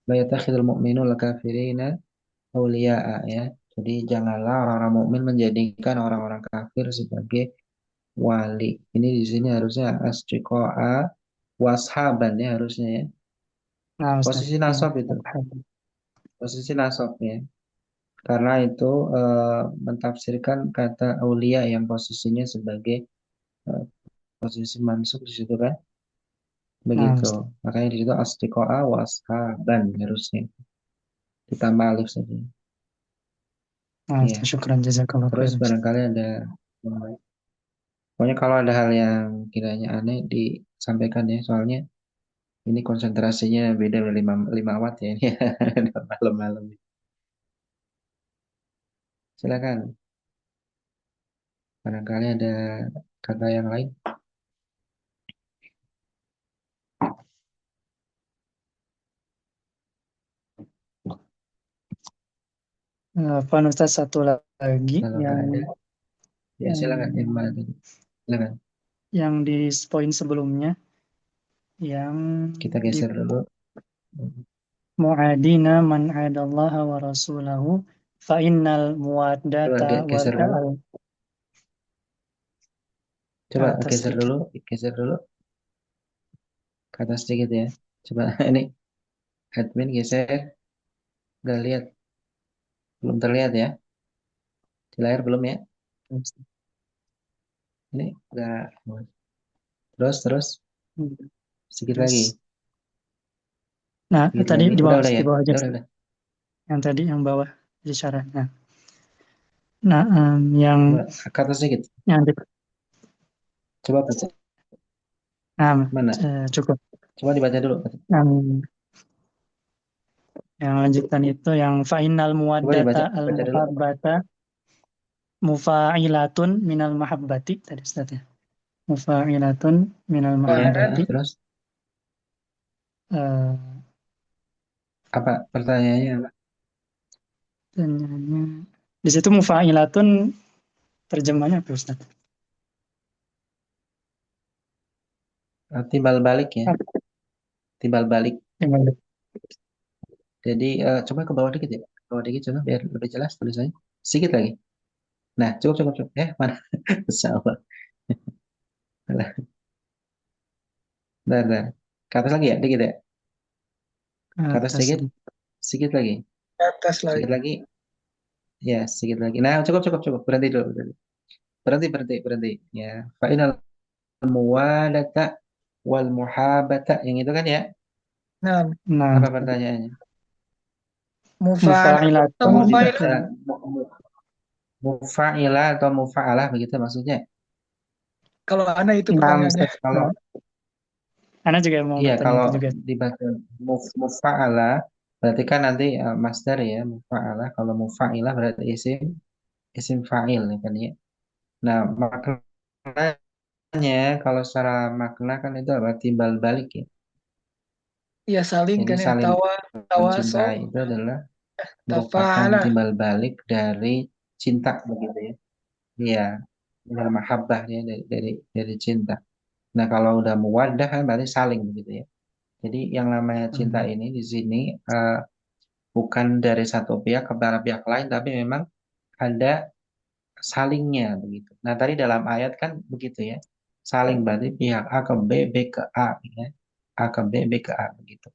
la yattakhidul mu'minul kafirina auliya'a ya. Jadi janganlah orang-orang mukmin menjadikan orang-orang kafir sebagai wali. Ini di sini harusnya asdiqa'a washaban ya harusnya ya. Nah, Ustaz, Posisi ya, nasab itu. ashabin. Posisi nasab ya. Karena itu mentafsirkan kata aulia yang posisinya sebagai eh, posisi mansub di situ kan. Nah, Begitu. Ustaz. Makanya di situ asdiqa'a washaban harusnya. Ditambah alif saja. Nah, Iya. Ustaz, syukran jazakallah Terus khair, Ustaz. barangkali ada yang lain. Pokoknya kalau ada hal yang kiranya aneh disampaikan ya. Soalnya ini konsentrasinya beda dari 5 watt ya ini ya. Malam-malam. Silakan. Barangkali ada kata yang lain. Afwan Ustaz, satu lagi Kalau nggak ada, ya silakan. Yang mana tadi? Silakan. yang di poin sebelumnya yang Kita di geser dulu. mu'adina man 'adallaha wa rasulahu fa innal Coba muwaddata wal geser dulu. ke Coba atas geser sedikit. dulu. Geser dulu. Ke atas sedikit ya. Coba ini admin geser. Udah lihat. Belum terlihat ya. Di layar belum ya. Ini udah. Terus. Sedikit lagi. Terus, nah Sedikit tadi lagi. di Udah ya. bawah aja. Udah. Yang tadi yang bawah isyaratnya. Nah, yang Coba ke atas sedikit. yang di, Coba baca. Nah, Mana? cukup. Coba dibaca dulu. Yang lanjutan itu yang fa'innal Coba dibaca, muwaddata baca dulu. al-muhabbata mufa'ilatun minal mahabbati tadi Ustaz ya. Mufa'ilatun minal Ya, mahabbati. terus Eh, apa pertanyaannya? Apa? Pertanyaannya di situ mufa'ilatun terjemahnya apa Ustaz? Timbal balik ya, timbal balik. Yang Jadi coba ke bawah dikit ya, ke bawah dikit coba biar lebih jelas tulisannya. Sedikit lagi. Nah, cukup cukup cukup. Mana? Salah. Bentar. Ke atas lagi ya, dikit ya. Ke atas atas sedikit, sedikit lagi, Ke atas lagi. sedikit lagi. Ya, sedikit lagi. Nah, cukup cukup cukup. Berhenti dulu. Berhenti berhenti berhenti. Berhenti. Ya. Fa'inal muwadata wal muhabata yang itu kan ya. Nah, Nah, Apa pertanyaannya? mufa'alah atau mufa'ilatun Kalau mufa'il. dibaca mufa'ila atau mufa'alah begitu maksudnya. Kalau ana itu Nah, pertanyaannya. Ustaz. Kalau Ana juga mau iya bertanya kalau itu juga. dibaca mufa'ala berarti kan nanti masdar ya mufa'ala. Kalau mufa'ilah berarti isim fa'il ya kan ya. Nah, maknanya kalau secara makna kan itu apa? Timbal balik ya. Ya saling Jadi kan ya. saling Tawaso, mencintai itu adalah merupakan tafa'ala. timbal balik dari cinta begitu ya. Iya, dari mahabbah ya dari cinta. Nah, kalau udah muwaddah kan berarti saling begitu ya. Jadi yang namanya cinta Hmm. ini di sini bukan dari satu pihak kepada pihak lain, tapi memang ada salingnya begitu. Nah, tadi dalam ayat kan begitu ya. Saling berarti pihak A ke B, B ke A ya. A ke B, B ke A begitu.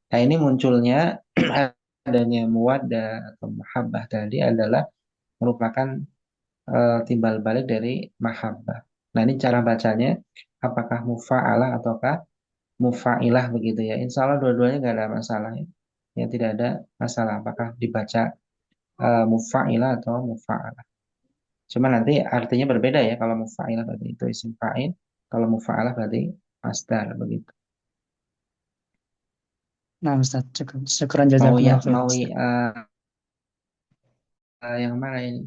Nah, ini munculnya adanya muwaddah atau mahabbah tadi adalah merupakan timbal balik dari mahabbah. Nah, ini cara bacanya apakah mufa'alah ataukah mufa'ilah begitu ya. Insya Allah dua-duanya nggak ada masalah ya. Ya tidak ada masalah apakah dibaca mufa'ilah atau mufa'alah. Cuma nanti artinya berbeda ya. Kalau mufa'ilah berarti itu isim fa'il, kalau mufa'alah berarti masdar begitu. Nah, Ustaz, cukup. Syukran Mau jazakumullah yang khair, Ustaz. yang mana ini?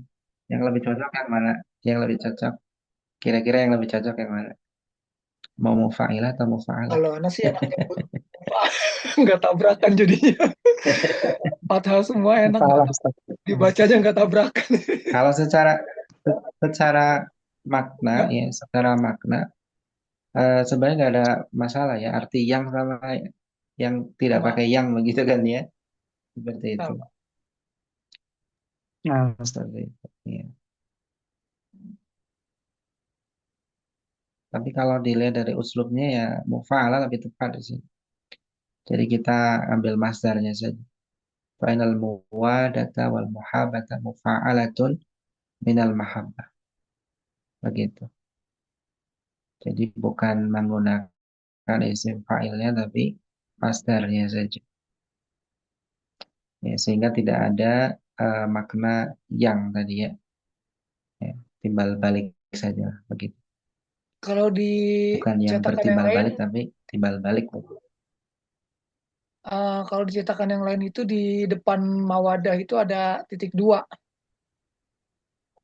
Yang lebih cocok yang mana? Yang lebih cocok? Kira-kira yang lebih cocok yang mana? Mau mufa'ilah atau mufa'alah? Kalau ana sih enak nyebut nggak tabrakan jadinya. Padahal semua enak nggak Salah, Ustaz. dibacanya nggak tabrakan. Kalau secara makna Ya, ya, secara makna sebenarnya nggak ada masalah ya. Arti yang sama yang tidak sama. pakai yang begitu kan ya. Seperti itu. Sama. Nah, Ustaz. Seperti itu. Ya. Tapi kalau dilihat dari uslubnya ya mufa'ala lebih tepat di sini. Jadi kita ambil masdarnya saja. Fainal muwadata wal muhabata mufa'alatun minal mahabbah. Begitu. Jadi bukan menggunakan isim fa'ilnya tapi masdarnya saja. Ya, sehingga tidak ada makna yang tadi ya. Ya, timbal balik saja begitu. Kalau di Bukan yang cetakan yang bertimbal lain, balik tapi timbal balik. kalau di cetakan yang lain itu di depan mawadah itu ada titik dua.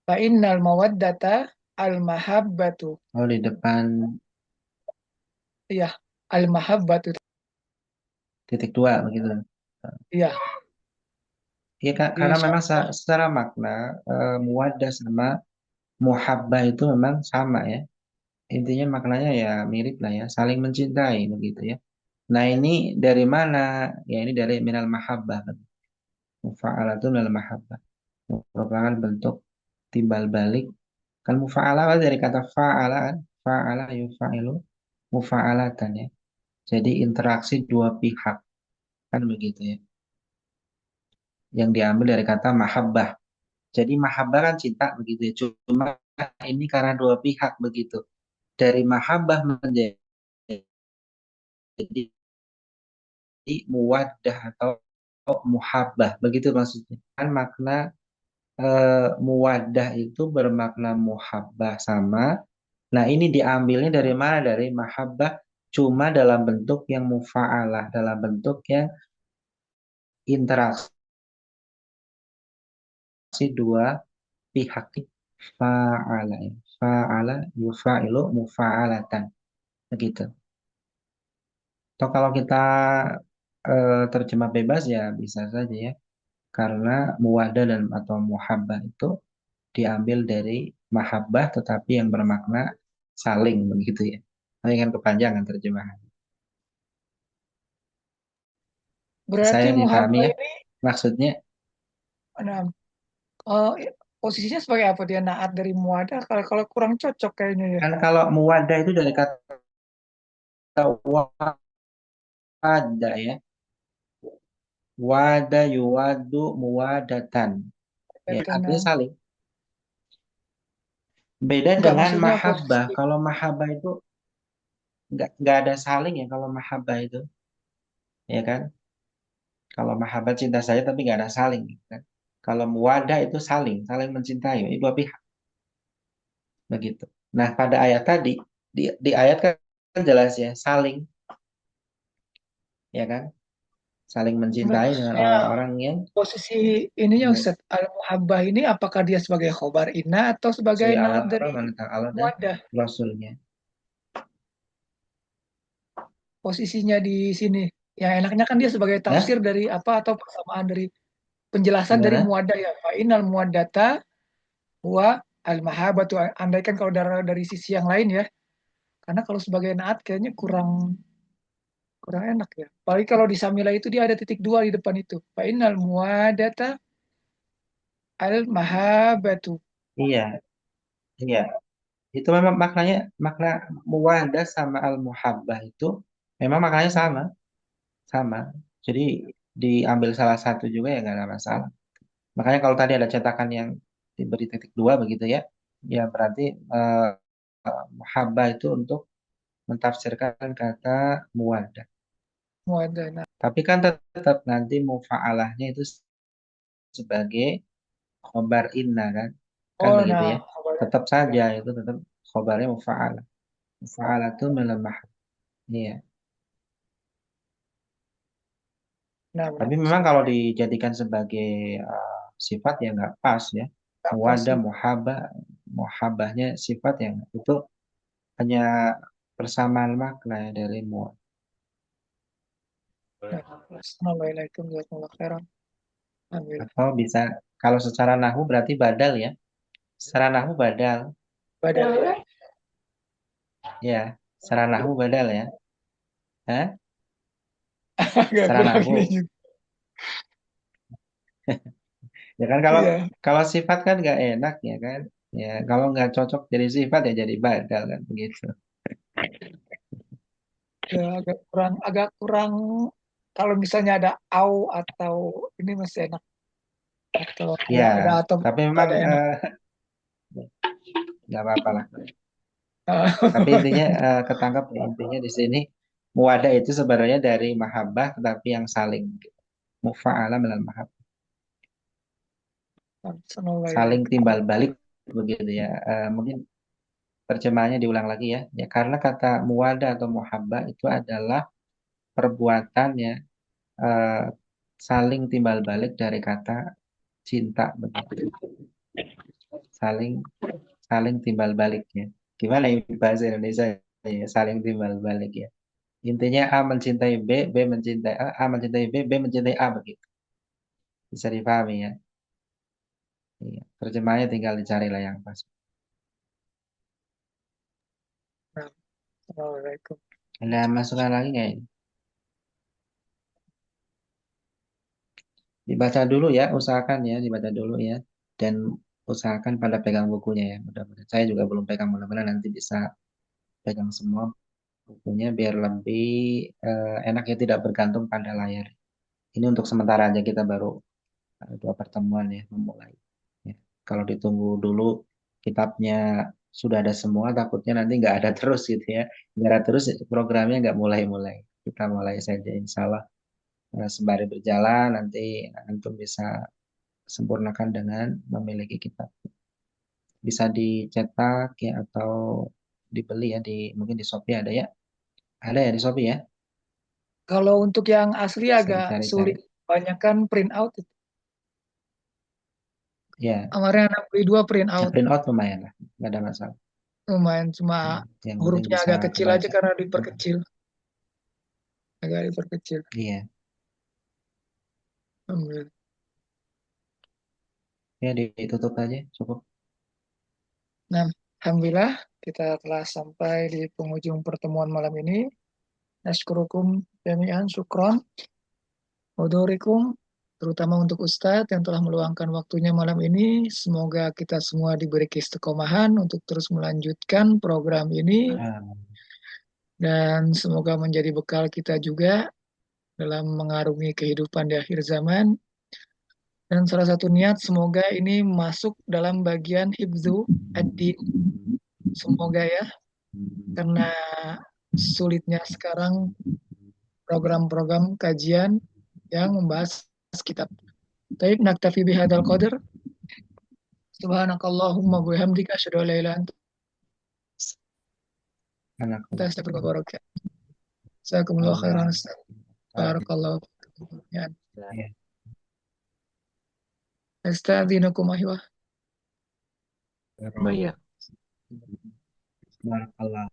Fa innal mawaddata al mahabbatu. Oh di depan Iya, al mahabbatu. titik dua begitu. Iya, Ya karena memang disyarah. secara makna muwaddah sama muhabbah itu memang sama ya. Intinya maknanya ya mirip lah ya, saling mencintai begitu ya. Nah ini dari mana? Ya ini dari minal mahabbah. Mufa'alatun minal mahabbah. Merupakan bentuk timbal balik. Kan mufa'alah kan dari kata fa'ala kan. Fa'ala yufa'ilu mufa'alatan ya. Jadi interaksi dua pihak. Kan begitu ya. Yang diambil dari kata mahabbah. Jadi mahabbah kan cinta begitu ya. Cuma ini karena dua pihak begitu. Dari mahabbah menjadi muwaddah atau muhabbah. Begitu maksudnya. Kan makna muwaddah itu bermakna muhabbah sama. Nah ini diambilnya dari mana? Dari mahabbah cuma dalam bentuk yang mufa'alah, dalam bentuk yang interaksi dua pihak. Fa'ala, ya. Fa'ala yufa'ilu mufa'alatan. Begitu. Atau kalau kita terjemah bebas ya bisa saja ya. Karena muwadah dan atau muhabbah itu diambil dari mahabbah tetapi yang bermakna saling begitu ya. Tapi kan kepanjangan terjemahan. Berarti Saya dipahami muhabba ya ini, maksudnya. nah, eh, posisinya sebagai apa dia naat dari muada? Kalau kalau kurang cocok kayaknya ya. Kan kalau muwadah itu dari kata wada ya. Wada yuwadu muwadatan. Ya, artinya Karena saling. Beda enggak dengan maksudnya posisi mahabbah. Kalau mahabbah itu nggak ada saling ya kalau mahabbah itu. Ya kan? Kalau mahabbah cinta saja tapi nggak ada saling. Gitu kan? Kalau muwadah itu saling, saling mencintai. Itu dua pihak. Begitu. Nah, pada ayat tadi, di ayat kan jelas ya, saling. Ya kan? Saling enggak mencintai dengan maksudnya orang-orang yang posisi ininya Ustaz, al-muhabbah ini apakah dia sebagai khobar inna atau sebagai si naat Allah dari tentang Allah dan muadah? Rasulnya. Posisinya di sini. Yang enaknya kan dia sebagai Hah? tafsir dari apa atau persamaan dari penjelasan dari Gimana? muadah ya. Fa innal muwaddata wa al-mahabbatu. Andaikan kalau dari sisi yang lain ya. Karena kalau sebagai naat kayaknya kurang kurang enak ya. Apalagi kalau di Samila itu dia ada titik dua di depan itu. Fa innal muwaddata al-mahabbatu. Iya, iya. Itu memang maknanya, makna muwadah sama al-muhabbah itu memang maknanya sama, sama. Jadi diambil salah satu juga ya nggak ada masalah. Makanya kalau tadi ada cetakan yang diberi titik dua begitu ya, ya berarti eh, muhabbah itu untuk mentafsirkan kata muwadah. Muwadah. Nah, Tapi kan tetap nanti mufa'alahnya itu sebagai khobar inna kan, kan oh begitu ya. nah, Tetap saja itu tetap khobarnya mufa'alah. Mufa'alah itu melemah. Iya. nah Tapi benar. memang kalau dijadikan sebagai sifat ya nggak pas ya. Nggak pas Muwada, sih. muhabah, muhabahnya sifat yang itu hanya persamaan makna ya dari muwad. Nah, Assalamualaikum warahmatullahi wabarakatuh. Alhamdulillah. Atau bisa kalau secara nahu berarti badal ya. Secara nahu badal, Badal. ya. Secara nahu badal ya. Hah? Agak Secara kurang ini nahu. juga. Ya kan kalau Iya, kalau sifat kan nggak enak ya kan. Ya kalau nggak cocok jadi sifat ya jadi badal kan begitu. ya, agak kurang kalau misalnya ada au atau ini masih enak atau Ya, ada atau tapi memang ada enak. nggak apa-apa lah. Ah, Tapi intinya ketangkap ya, intinya di sini muwadah itu sebenarnya dari mahabbah tetapi yang saling gitu. Mufa'ala minal mahabbah. Saling Assalamualaikum. timbal balik begitu ya. Mungkin terjemahannya diulang lagi ya. Ya karena kata muwadah atau muhabbah itu adalah perbuatan ya eh, saling timbal balik dari kata cinta begitu. Saling saling timbal balik ya. Gimana ya bahasa Indonesia ya saling timbal balik ya. Intinya A mencintai B, B mencintai A, A mencintai B, B mencintai A begitu. Bisa dipahami ya. Iya. Terjemahnya tinggal dicari lah yang pas. Nah, Assalamualaikum. Ada masukan lagi nggak ini? Dibaca dulu ya, usahakan ya, dibaca dulu ya. Dan usahakan pada pegang bukunya ya. Mudah-mudahan. Saya juga belum pegang, mudah-mudahan nanti bisa pegang semua bukunya biar lebih enak ya, tidak bergantung pada layar. Ini untuk sementara aja kita baru dua pertemuan ya, memulai. Ya. Kalau ditunggu dulu kitabnya sudah ada semua, takutnya nanti nggak ada terus gitu ya. Nggak ada terus programnya nggak mulai-mulai. Kita mulai saja insya Allah sembari berjalan nanti antum bisa sempurnakan dengan memiliki kitab. Bisa dicetak ya atau dibeli ya di mungkin di Shopee ada ya. Ada ya di Shopee ya? Kalau untuk yang asli Bisa agak dicari-cari. sulit, banyak kan print out. Ya, Kemarin anak beli 2 print ya out, print out lumayan lah, nggak ada masalah. lumayan cuma Yang penting hurufnya bisa agak kecil aja kebaca. karena diperkecil, agak diperkecil. Iya, Alhamdulillah. ya ditutup aja cukup. Nah, alhamdulillah kita telah sampai di penghujung pertemuan malam ini. Naskurukum jami'an syukron. Udhurikum, terutama untuk Ustadz yang telah meluangkan waktunya malam ini. Semoga kita semua diberi keistiqomahan untuk terus melanjutkan program ini. Ah, Dan semoga menjadi bekal kita juga dalam mengarungi kehidupan di akhir zaman. Dan salah satu niat semoga ini masuk dalam bagian hibzu ad-din. Semoga ya, karena sulitnya sekarang program-program kajian yang membahas kitab. Taib naktafi bihadal qadr. Subhanakallahumma bihamdika asyhadu an la ilaha illa anak. anta astaghfiruka wa atubu ilaik. Jazakumullahu khairan. Barakallahu fikum. Ya. Ya. Astagfirukum ahwa. Barakallah.